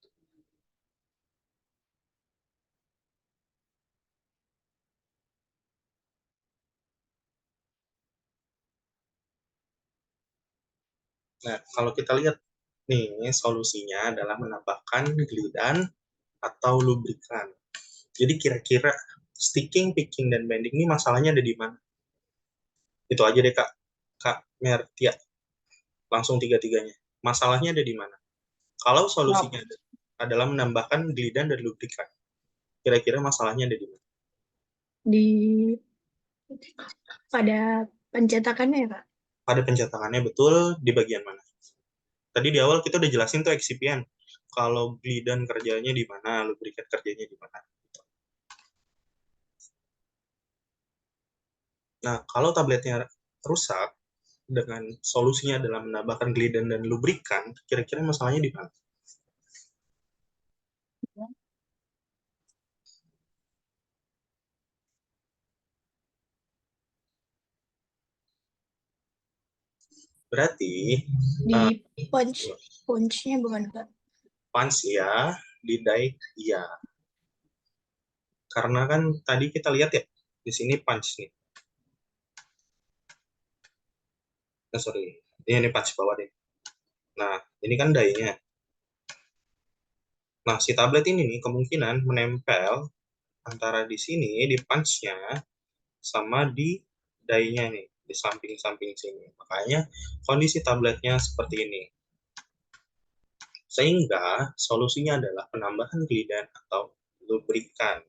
Nah, kalau kita lihat nih, solusinya adalah menambahkan glidan atau lubrikan. Jadi kira-kira sticking, picking, dan bending ini masalahnya ada di mana? Itu aja deh, Kak. Kak Mertia. Langsung tiga-tiganya. Masalahnya ada di mana? Kalau solusinya adalah menambahkan glidan dan lubrikan, kira-kira masalahnya ada di mana? Pada pencetakannya ya, Kak? Pada pencetakannya, betul. Di bagian mana? Tadi di awal kita udah jelasin tuh eksipien. Kalau glidan kerjanya di mana, lubrikan kerjanya di mana. Nah, kalau tabletnya rusak, dengan solusinya adalah menambahkan glidan dan lubrikan, kira-kira masalahnya di mana? Berarti Di punch-nya bukan, Kak? punch ya, di die ya. Karena kan tadi kita lihat ya, di sini punch nih. Sorry, ini punch bawah deh. Nah, ini kan die-nya. Nah, si tablet ini nih kemungkinan menempel antara di sini, di punch-nya, sama di die-nya nih, di samping-samping sini. Makanya kondisi tabletnya seperti ini. Sehingga solusinya adalah penambahan gliden atau lubrikan.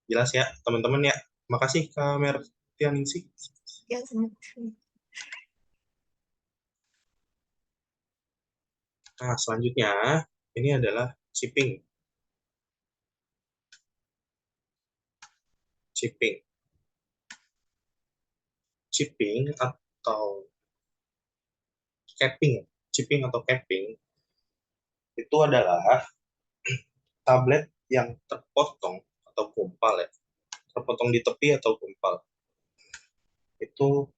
Jelas ya, teman-teman ya. Makasih Kak Mertianingsih. Ya, Nah, selanjutnya ini adalah chipping. Chipping atau capping. Chipping atau capping itu adalah tablet yang terpotong atau gumpal ya. Terpotong di tepi atau gumpal. Itu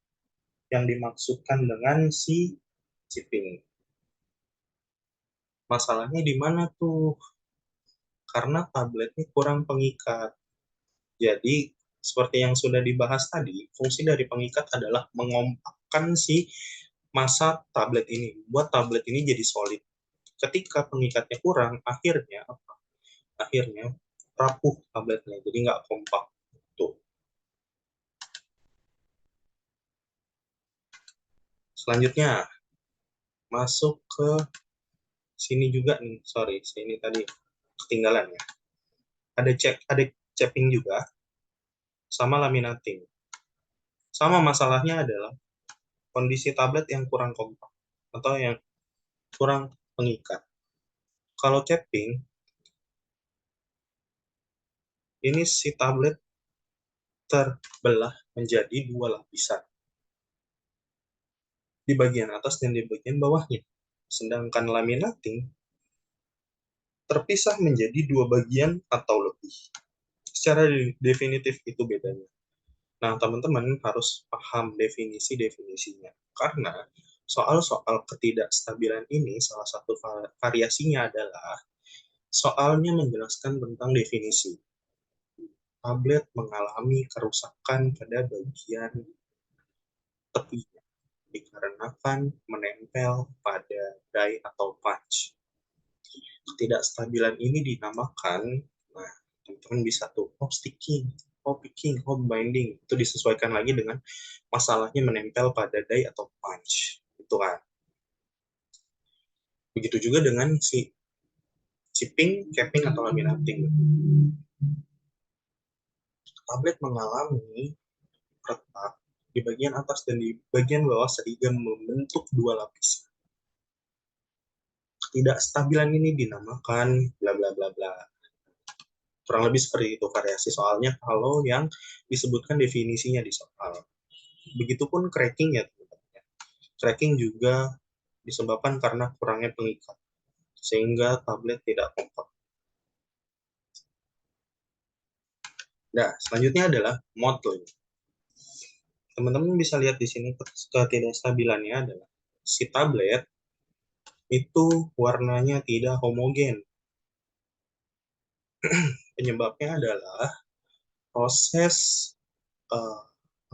yang dimaksudkan dengan si chipping. Masalahnya di mana tuh? Karena tabletnya kurang pengikat. Jadi, seperti yang sudah dibahas tadi, fungsi dari pengikat adalah mengompakkan si massa tablet ini, buat tablet ini jadi solid. Ketika pengikatnya kurang, akhirnya apa? Akhirnya rapuh tabletnya, jadi nggak kompak. Tuh. Selanjutnya, masuk ke sini juga nih, sorry, sini tadi ketinggalan ya. Ada capping juga, sama laminating. Sama masalahnya adalah kondisi tablet yang kurang kompak atau yang kurang pengikat. Kalau capping, ini si tablet terbelah menjadi dua lapisan. Di bagian atas dan di bagian bawahnya. Sedangkan laminating terpisah menjadi dua bagian atau lebih. Secara definitif itu bedanya. Nah, teman-teman harus paham definisi-definisinya. Karena soal-soal ketidakstabilan ini, salah satu variasinya adalah soalnya menjelaskan tentang definisi. Tablet mengalami kerusakan pada bagian tepinya dikarenakan menempel pada die atau punch. Ketidakstabilan ini dinamakan, nah, teman-teman bisa tuh, sticking, picking, binding. Itu disesuaikan lagi dengan masalahnya menempel pada die atau punch. Itu kan. Begitu juga dengan si chipping, capping, atau laminating. Tablet mengalami retak di bagian atas dan di bagian bawah sehingga membentuk dua lapisan. Ketidakstabilan ini dinamakan bla bla bla bla. Kurang lebih seperti itu variasi soalnya kalau yang disebutkan definisinya di soal. Begitupun cracking ya teman-teman. Cracking juga disebabkan karena kurangnya pengikat sehingga tablet tidak kompak. Nah, selanjutnya adalah mottling. Teman-teman bisa lihat di sini ketidakstabilannya adalah si tablet itu warnanya tidak homogen. Penyebabnya adalah proses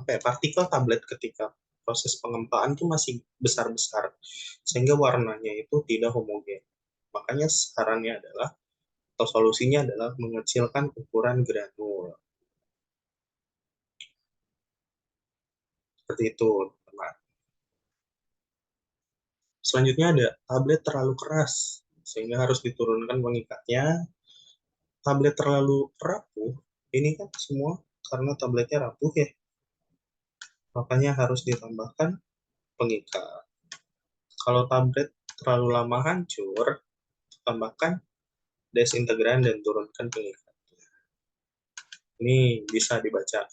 partikel tablet ketika proses pengempaan itu masih besar-besar sehingga warnanya itu tidak homogen. Makanya sarannya adalah atau solusinya adalah mengecilkan ukuran granul. Seperti itu, teman. Selanjutnya ada tablet terlalu keras sehingga harus diturunkan pengikatnya. Tablet terlalu rapuh, ini kan semua karena tabletnya rapuh ya. Makanya harus ditambahkan pengikat. Kalau tablet terlalu lama hancur, tambahkan desintegran dan turunkan pengikat. Ini bisa dibaca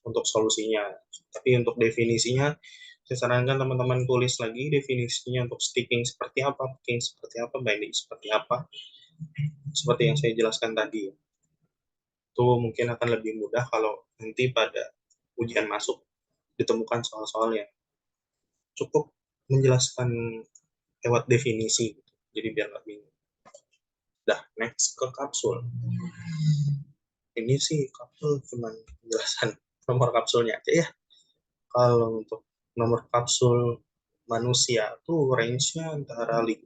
untuk solusinya. Tapi untuk definisinya, saya sarankan teman-teman tulis lagi definisinya untuk sticking seperti apa, picking seperti apa, binding seperti apa. Seperti yang saya jelaskan tadi. Itu mungkin akan lebih mudah kalau nanti pada ujian masuk ditemukan soal-soal yang cukup menjelaskan lewat definisi. Jadi biar nggak bingung. Dah, next ke kapsul. Ini sih kapsul cuman penjelasan nomor kapsulnya aja ya. Kalau untuk nomor kapsul manusia tuh range-nya antara 5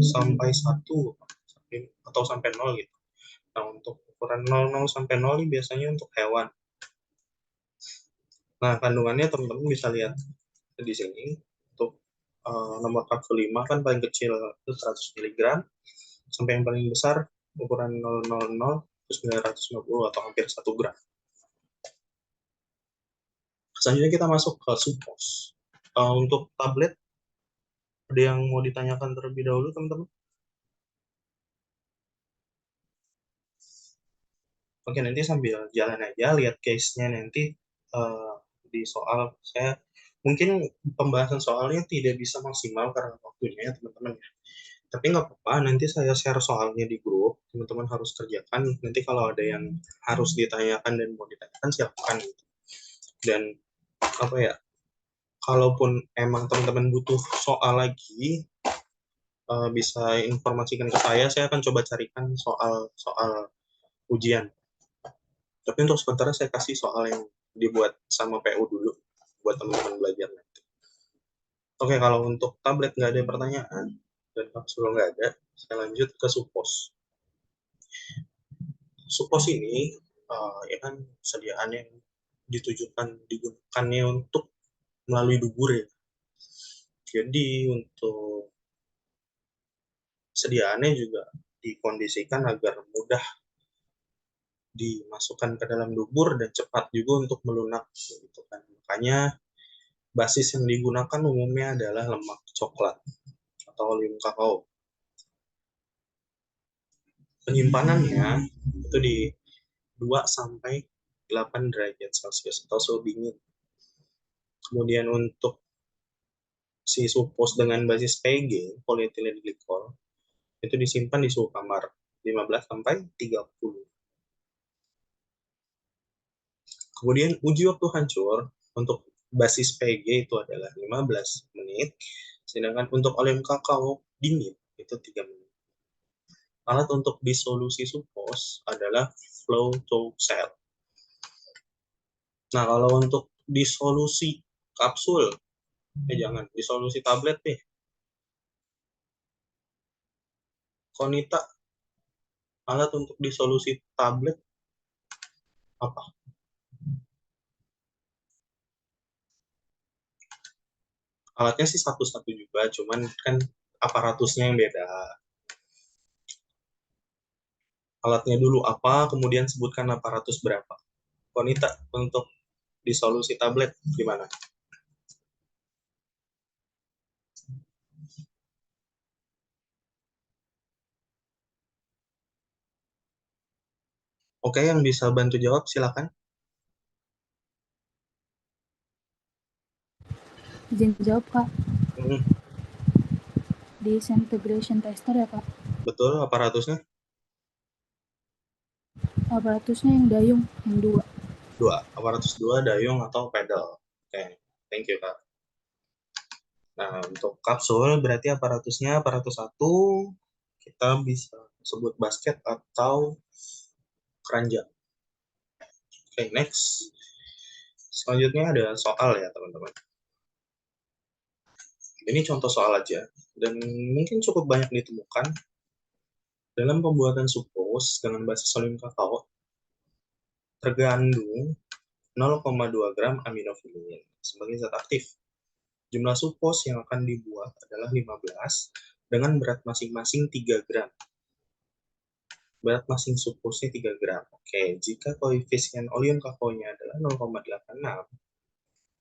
sampai 1 atau sampai 0 gitu. Nah, untuk ukuran 00 sampai 0 ini biasanya untuk hewan. Nah, kandungannya teman-teman bisa lihat di sini. Untuk nomor kapsul 5 kan paling kecil itu 100 mg, sampai yang paling besar ukuran 000 terus 950 atau hampir 1 gram. Selanjutnya kita masuk ke sucrose. Untuk tablet, ada yang mau ditanyakan terlebih dahulu, teman-teman? Oke, nanti sambil jalan aja, lihat case-nya nanti di soal. Saya mungkin pembahasan soalnya tidak bisa maksimal karena waktunya ya, teman-teman. Tapi nggak apa-apa, nanti saya share soalnya di grup, teman-teman harus kerjakan. Nanti kalau ada yang harus ditanyakan dan mau ditanyakan, silakan. Dan apa ya, kalaupun emang teman-teman butuh soal lagi, bisa informasikan ke saya akan coba carikan soal ujian. Tapi untuk sementara saya kasih soal yang dibuat sama PU dulu buat teman-teman belajar nanti. Oke, kalau untuk tablet nggak ada pertanyaan dan kapsul nggak ada, saya lanjut ke supos. Supos ini ya kan sediaan yang digunakannya untuk melalui dubur ya. Jadi untuk sediaannya juga dikondisikan agar mudah dimasukkan ke dalam dubur dan cepat juga untuk melunak gitu kan. Makanya basis yang digunakan umumnya adalah lemak coklat atau olium kakao. Penyimpanannya itu di 2 sampai 8 derajat Celcius atau suhu dingin. Kemudian untuk si supos dengan basis PG, polyethylene glycol, itu disimpan di suhu kamar 15 sampai 30. Kemudian uji waktu hancur untuk basis PG itu adalah 15 menit, sedangkan untuk olium kakao dingin itu 3 menit. Alat untuk disolusi supos adalah flow tow cell. Nah, kalau untuk disolusi kapsul, jangan disolusi tablet deh. Konita, alat untuk disolusi tablet apa? Alatnya sih satu-satu juga, cuman kan aparatusnya yang beda. Alatnya dulu apa, kemudian sebutkan aparatus berapa. Konita, untuk disolusi tablet gimana? Oke, yang bisa bantu jawab silakan. Izin jawab, Kak. Hmm, Di integration tester ya, Kak? betul, aparatusnya? Aparatusnya yang dayung, yang 2. 2, aparatus 2, dayung atau pedal. Oke, thank you, Kak. Nah, untuk kapsul berarti aparatusnya aparatus 1, kita bisa sebut basket atau keranjang. Oke, next. Selanjutnya ada soal ya, teman-teman. Ini contoh soal aja, dan mungkin cukup banyak ditemukan. Dalam pembuatan supos dengan basis olium kakao, tergandung 0,2 gram aminofilin sebagai zat aktif. Jumlah supos yang akan dibuat adalah 15 dengan berat masing-masing 3 gram. Berat masing suposnya 3 gram. Oke, jika koefisien olium kakaonya adalah 0,86,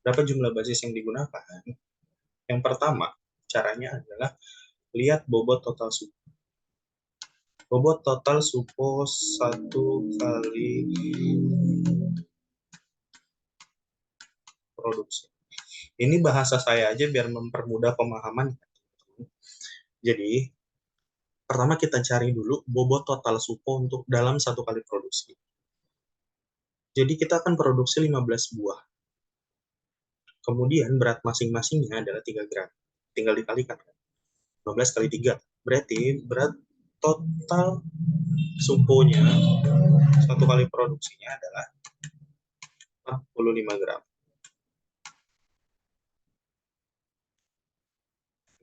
berapa jumlah basis yang digunakan? Yang pertama, caranya adalah lihat bobot total supos. Bobot total supos 1 kali produksi. Ini bahasa saya aja biar mempermudah pemahaman. Jadi, pertama kita cari dulu bobot total supo untuk dalam 1 kali produksi. Jadi kita akan produksi 15 buah. Kemudian berat masing-masingnya adalah 3 gram. Tinggal dikalikan. 15 kali 3. Berarti berat total suponya 1 kali produksinya adalah 45 gram.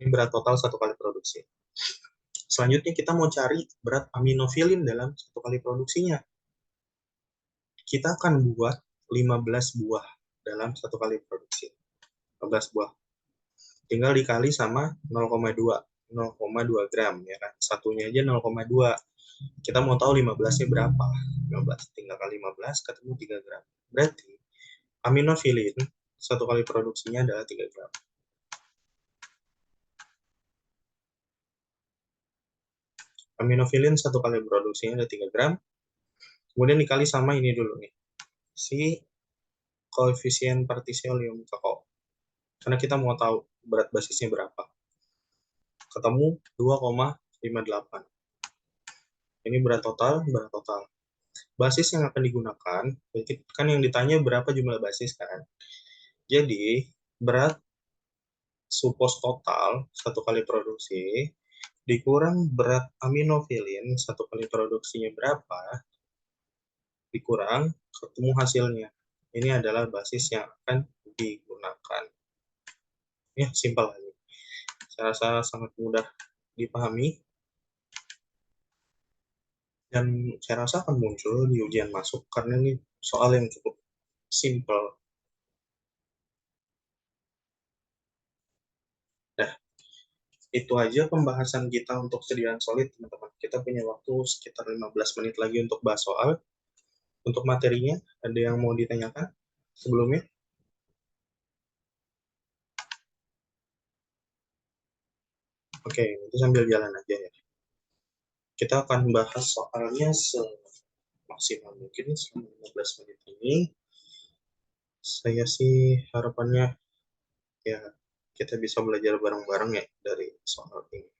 Ini berat total 1 kali produksi. Selanjutnya kita mau cari berat aminofilin dalam 1 kali produksinya. Kita akan buat 15 buah dalam 1 kali produksi. 15 buah. tinggal dikali sama 0,2 gram ya kan. Satunya aja 0,2. Kita mau tahu 15-nya berapa. 15 tinggal kali 15 ketemu 3 gram. Berarti aminofilin satu kali produksinya adalah 3 gram. Aminofilin satu kali produksinya ada 3 gram. Kemudian dikali sama ini dulu nih. Si koefisien partisiolium kakao. Karena kita mau tahu berat basisnya berapa. Ketemu 2,58. Ini berat total. Basis yang akan digunakan, kan yang ditanya berapa jumlah basis kan. Jadi, berat supos total satu kali produksi dikurang berat aminofilin satu kali produksinya berapa, dikurang ketemu hasilnya. Ini adalah basis yang akan digunakan. Ya, simpel aja. Saya rasa sangat mudah dipahami. Dan saya rasa akan muncul di ujian masuk karena ini soal yang cukup simpel. Nah, itu aja pembahasan kita untuk sediaan solid, teman-teman. Kita punya waktu sekitar 15 menit lagi untuk bahas soal. Untuk materinya, ada yang mau ditanyakan sebelumnya? Oke, itu sambil jalan aja ya. Kita akan bahas soalnya semaksimal mungkin selama 15 menit ini. Saya sih harapannya ya kita bisa belajar bareng-bareng ya dari soal ini.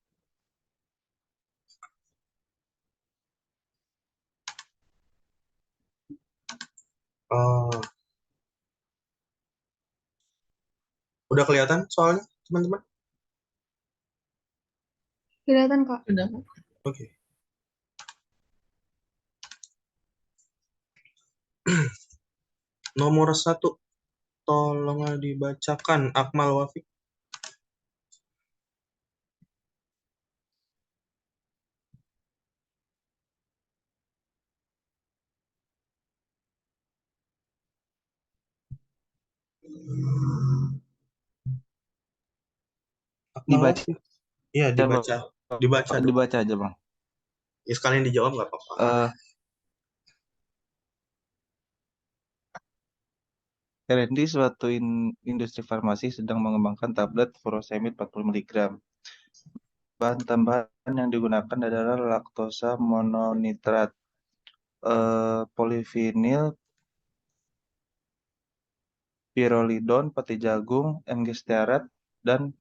Udah kelihatan soalnya, teman-teman? Kelihatan, Kak. Sudah. Oke. Nomor 1, tolong dibacakan Akmal Wafik. Akmal Dibaca. Wafik. Iya, dibaca. Dibaca dong. Dibaca aja, Bang. Ya, sekalian dijawab nggak apa-apa. R&D suatu industri farmasi sedang mengembangkan tablet furosemid 40 mg. Bahan tambahan yang digunakan adalah laktosa mononitrat, polivinil, pirolidon, pati jagung, MG-stearat, dan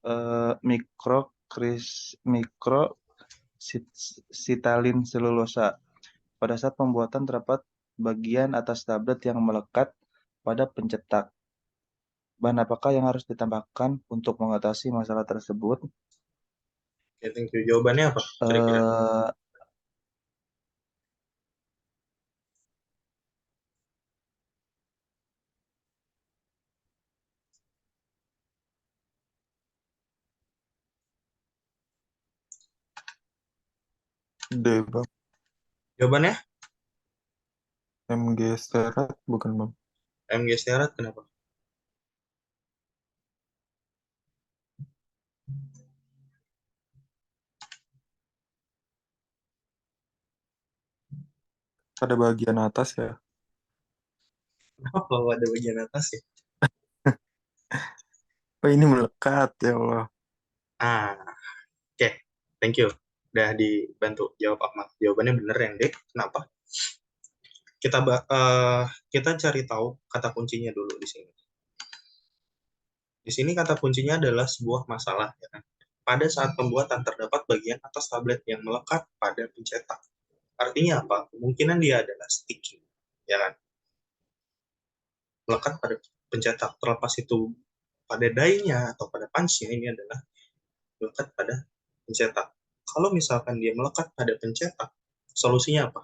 mikrositalin selulosa. Pada saat pembuatan terdapat bagian atas tablet yang melekat pada pencetak. Bahan apakah yang harus ditambahkan untuk mengatasi masalah tersebut? Oke, thank you. Jawabannya apa kira-kira? D, Bang. Jawabannya? MG-stearat bukan, Bang. MG-stearat kenapa? Pada bagian atas ya. Kenapa kalau ada bagian atas ya? Oh, ini melekat, ya Allah. Oke. Thank you. Udah dibantu jawab Ahmad. Jawabannya bener yang D. Kenapa? Kita cari tahu kata kuncinya dulu di sini. Di sini kata kuncinya adalah sebuah masalah. Ya kan? Pada saat pembuatan terdapat bagian atas tablet yang melekat pada pencetak. Artinya apa? Kemungkinan dia adalah sticking. Ya kan? Melekat pada pencetak. Terlepas itu pada die-nya atau pada punch-nya, ini adalah melekat pada pencetak. Kalau misalkan dia melekat pada pencetak, solusinya apa?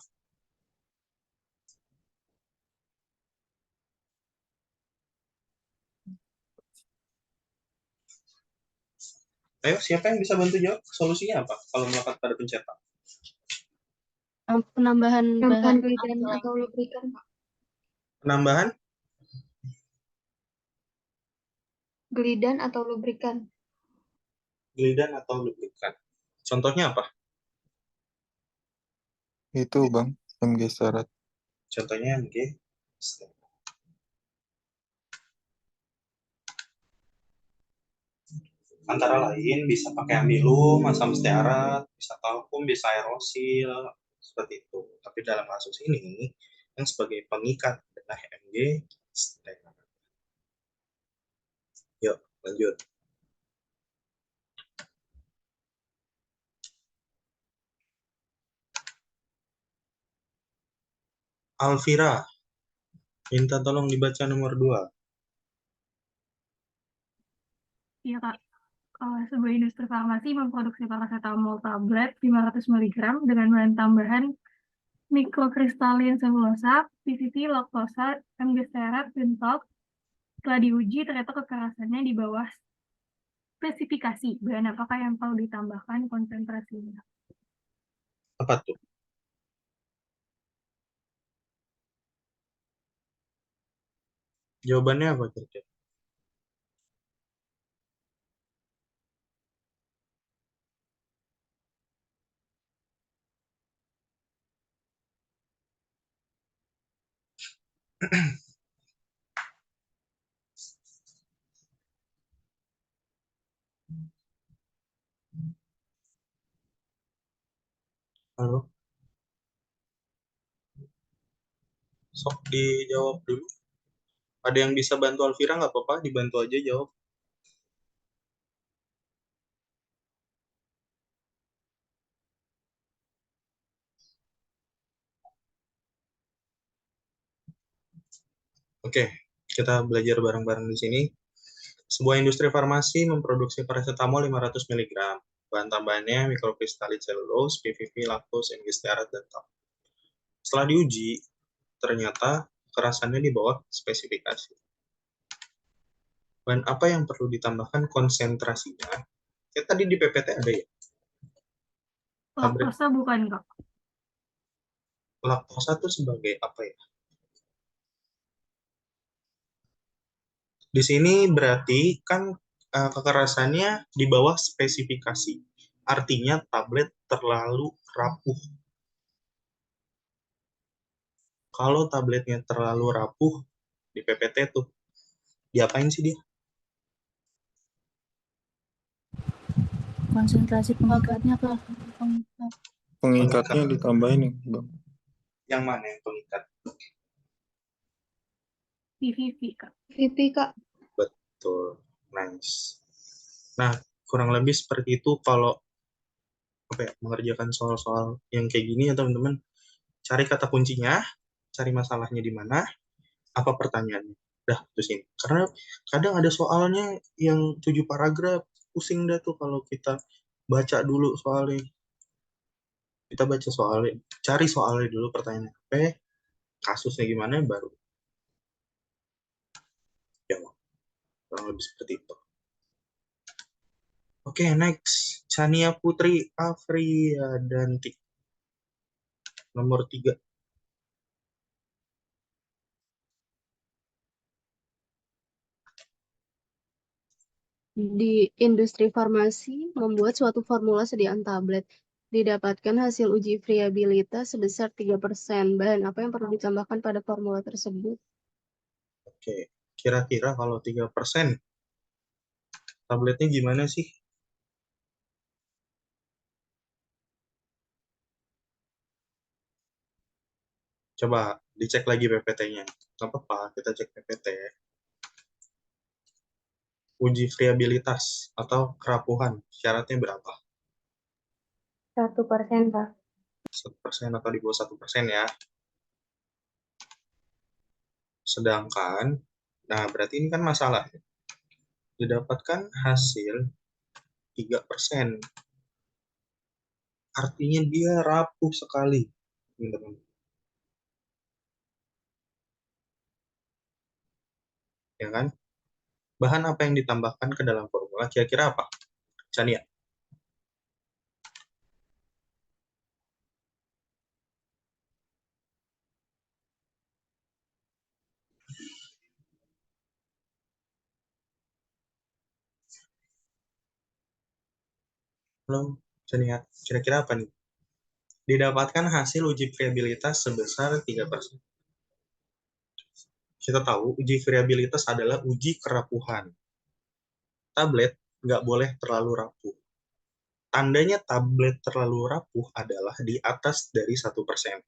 Ayo, siapa yang bisa bantu jawab? Solusinya apa kalau melekat pada pencetak? Penambahan bahan Gelidan atau lubrikan, Pak. Penambahan? Gelidan atau lubrikan. Gildan atau lubrikan. Contohnya apa? Itu Bang, MG syarat. Contohnya MG. Antara lain bisa pakai ambilum, asam stearat, bisa talkum, bisa aerosil, seperti itu. Tapi dalam kasus ini, yang sebagai pengikat adalah MG stearat. Yuk, lanjut. Alvira, minta tolong dibaca nomor 2. Iya Kak, sebuah industri farmasi memproduksi paracetamol tablet 500 mg dengan bahan tambahan mikrokristalin selulosa, PVP, laktosa, MG-stearat, dan talk. Setelah diuji, ternyata kekerasannya di bawah spesifikasi. Bahan apakah yang perlu ditambahkan konsentrasinya? Apa tuh? Jawabannya apa kira-kira? Halo, sok dijawab dulu. Ada yang bisa bantu Alvira nggak apa-apa, dibantu aja jawab. Oke, kita belajar bareng-bareng di sini. Sebuah industri farmasi memproduksi paracetamol 500 mg. Bahan tambahannya mikrokristalin selulose, PVP, laktos, MG stearat, dan talc. Setelah diuji, ternyata kekerasannya di bawah spesifikasi. Bahan apa yang perlu ditambahkan konsentrasinya? Ya, tadi di PPT ada ya? Laktosa bukan Kak? Laktosa itu sebagai apa ya? Di sini berarti kan kekerasannya di bawah spesifikasi. Artinya tablet terlalu rapuh. Kalau tabletnya terlalu rapuh di PPT tuh, diapain sih dia? Konsentrasi pengikatnya Kak. Pengikatnya ditambahin nih Bang. Yang mana yang pengikat? PVP Kak. VP Kak. Betul, nice. Nah, kurang lebih seperti itu kalau mengerjakan soal-soal yang kayak gini ya teman-teman. Cari kata kuncinya, cari masalahnya di mana, apa pertanyaannya. Dah, terus ini. Karena kadang ada soalnya yang 7 paragraf, pusing dah tuh kalau kita baca dulu soalnya. Kita baca soalnya, cari soalnya dulu pertanyaan apa, kasusnya gimana, baru jawab. Kurang lebih seperti itu. Oke, next. Chania Putri Afriyadanti. Nomor 3. Di industri farmasi membuat suatu formula sediaan tablet. Didapatkan hasil uji friabilitas sebesar 3%. Bahan apa yang perlu ditambahkan pada formula tersebut? Oke, kira-kira kalau 3%, tabletnya gimana sih? Coba dicek lagi PPT-nya. Nggak apa-apa, kita cek PPT. Uji friabilitas atau kerapuhan, syaratnya berapa? 1% Pak. 1% atau di bawah 1% ya. Sedangkan, nah berarti ini kan masalah. Didapatkan hasil 3%. Artinya dia rapuh sekali. Teman-teman. Ya kan? Bahan apa yang ditambahkan ke dalam formula? Kira-kira apa? Chania? Halo, Jania. Kira-kira apa nih? Didapatkan hasil uji viabilitas sebesar 3%. Kita tahu uji viabilitas adalah uji kerapuhan. Tablet nggak boleh terlalu rapuh. Tandanya tablet terlalu rapuh adalah di atas dari 1%.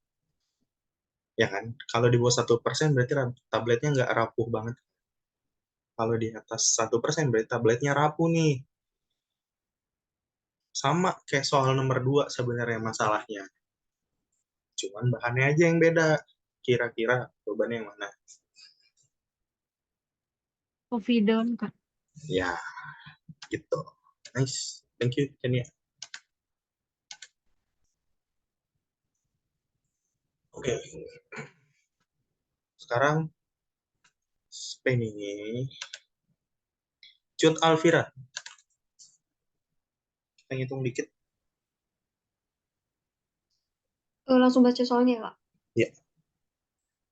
Ya kan? Kalau di bawah 1% berarti tabletnya nggak rapuh banget. Kalau di atas 1% berarti tabletnya rapuh nih. Sama kayak soal nomor 2 sebenarnya masalahnya. Cuman bahannya aja yang beda. Kira-kira jawabannya yang mana? Povidon, Kak. Ya, gitu. Nice. Thank you, Jania. Oke. Sekarang ini Cut Alvira. Kita hitung dikit. Langsung baca soalnya, Kak. Ya.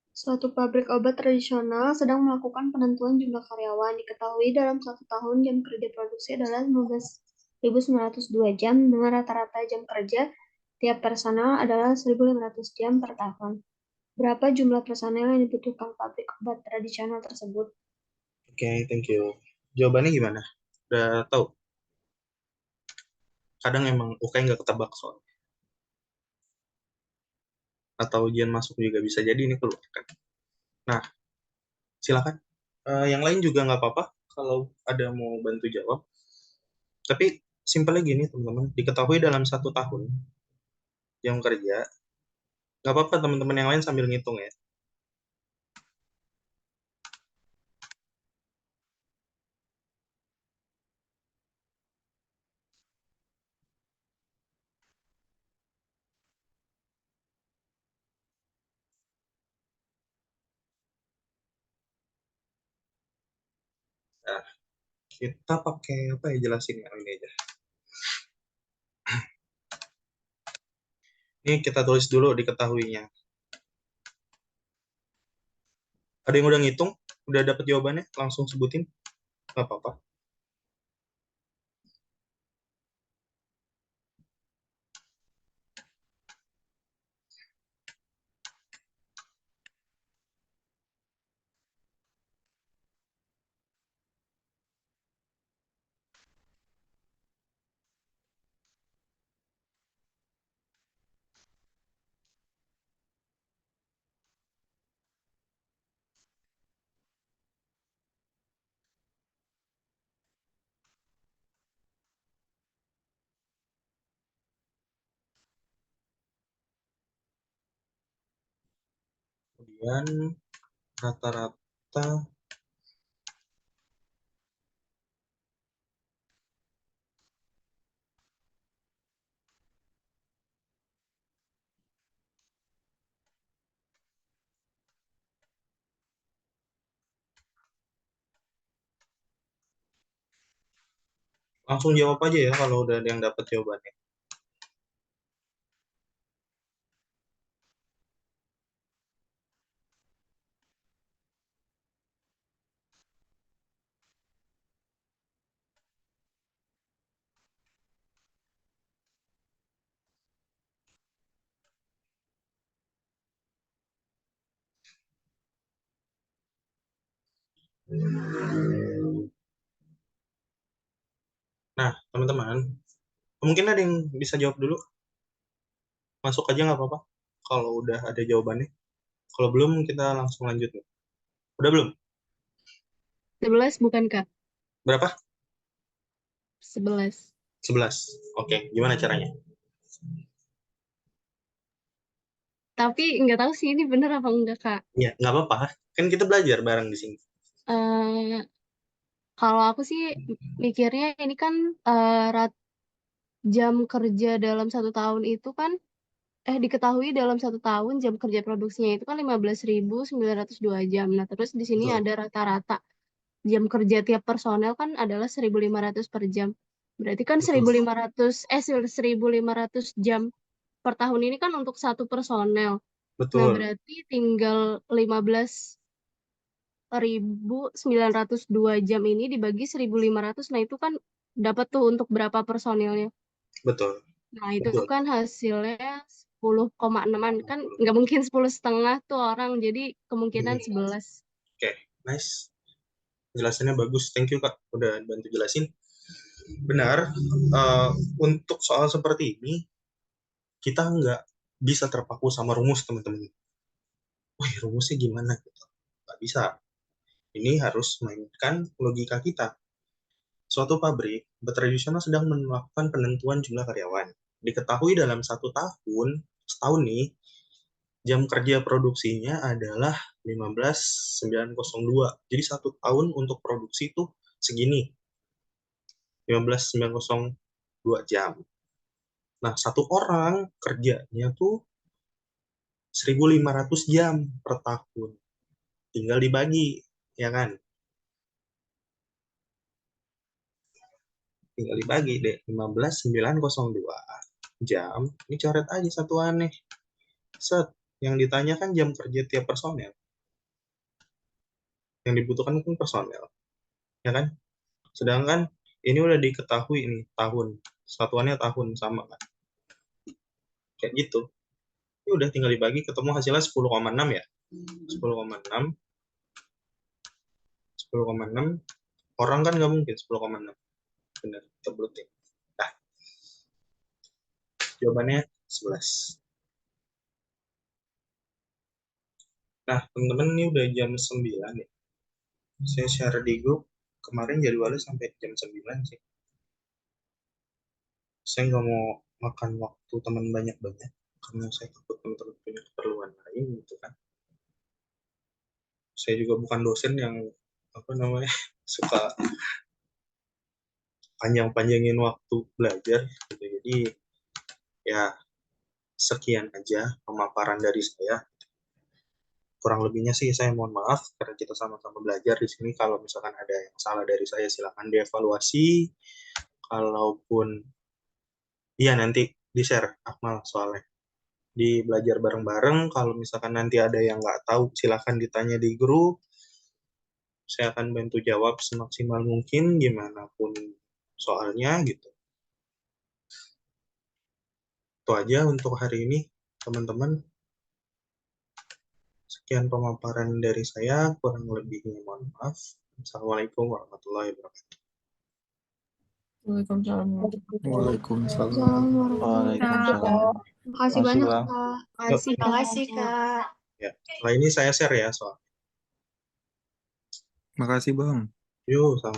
Suatu pabrik obat tradisional sedang melakukan penentuan jumlah karyawan. Diketahui dalam 1 tahun jam kerja produksi adalah 15.902 jam dengan rata-rata jam kerja tiap personel adalah 1.500 jam per tahun. Berapa jumlah personel yang dibutuhkan pabrik obat tradisional tersebut? Oke, thank you. Jawabannya gimana? Udah tahu? Kadang emang UKM nggak ketebak soalnya. Atau ujian masuk juga bisa jadi ini keluar kan. Nah, silakan. Yang lain juga nggak apa-apa kalau ada mau bantu jawab. Tapi simpelnya gini teman-teman, diketahui dalam 1 tahun jam kerja, nggak apa-apa teman-teman yang lain sambil ngitung ya. Nah, kita pakai apa ya jelasin yang ini aja. Ini kita tulis dulu diketahuinya. Ada yang udah ngitung? Udah dapet jawabannya? Langsung sebutin? Nggak apa-apa. Kemudian rata-rata langsung jawab aja ya kalau udah ada yang dapat jawabannya. Nah, teman-teman, mungkin ada yang bisa jawab dulu. Masuk aja nggak apa-apa kalau udah ada jawabannya. Kalau belum, kita langsung lanjut nih. Udah belum? 11 bukan, Kak? Berapa? 11. 11. Oke, gimana caranya? Tapi nggak tahu sih ini bener apa enggak, Kak. Ya, nggak apa-apa. Kan kita belajar bareng di sini. Eh, Kalau aku sih mikirnya ini kan jam kerja dalam 1 tahun itu kan diketahui dalam 1 tahun jam kerja produksinya itu kan 15.902 jam. Nah, terus di sini Betul. ada rata-rata jam kerja tiap personel kan adalah 1.500 per jam. Berarti kan Betul. 1.500 jam per tahun ini kan untuk satu personel. Nah, Betul. berarti tinggal 15.902 jam ini dibagi 1.500. Nah, itu kan dapat tuh untuk berapa personilnya? Betul. Nah, itu Betul. kan hasilnya 10,6-an. Kan nggak mungkin 10,5 tuh orang, jadi kemungkinan 11. Oke, nice. Jelasannya bagus. Thank you, Kak. Udah bantu jelasin. Benar, untuk soal seperti ini, kita nggak bisa terpaku sama rumus, teman-teman. Wih, rumusnya gimana? Nggak bisa. Ini harus mainkan logika kita. Suatu pabrik bertradisional sedang melakukan penentuan jumlah karyawan. Diketahui dalam 1 tahun, setahun nih, jam kerja produksinya adalah 15.902. Jadi 1 tahun untuk produksi itu segini, 15.902 jam. Nah, 1 orang kerjanya tuh 1.500 jam per tahun. Tinggal dibagi, ya kan? Tinggal dibagi deh, 15.902 jam. Ini coret aja satuannya. Set, yang ditanyakan jam kerja tiap personel. Yang dibutuhkan kan personel, ya kan? Sedangkan ini udah diketahui ini tahun, satuannya tahun sama kan? Kayak gitu. Ini udah tinggal dibagi, ketemu hasilnya 10,6 ya. 10,6. 10,6. Orang kan nggak mungkin 10,6. Benar, terbukti. Nah, jawabannya 11. Nah, teman-teman, ini udah jam 9 ya. Saya share di grup, kemarin jadwalnya sampai jam 9 sih. Saya nggak mau makan waktu teman banyak-banyak, karena saya takut teman-teman punya keperluan lain gitu kan. Saya juga bukan dosen yang suka panjang-panjangin waktu belajar gitu. Jadi ya sekian aja pemaparan dari saya. Kurang lebihnya sih saya mohon maaf karena kita sama-sama belajar di sini. Kalau misalkan ada yang salah dari saya silakan dievaluasi. Kalaupun iya nanti di-share Akmal soalnya. Di belajar bareng-bareng. Kalau misalkan nanti ada yang nggak tahu silakan ditanya di grup. Saya akan bantu jawab semaksimal mungkin gimana pun soalnya gitu. Itu aja untuk hari ini, teman-teman. Sekian pemaparan dari saya, kurang lebihnya mohon maaf. Assalamualaikum warahmatullahi wabarakatuh. Waalaikumsalam. Waalaikumsalam. Waalaikumsalam. Terima kasih banyak, Bang. Kak. Yuk. Terima kasih, Kak. Ya, setelah ini saya share ya soal. Makasih, Bang. Yuk, sama.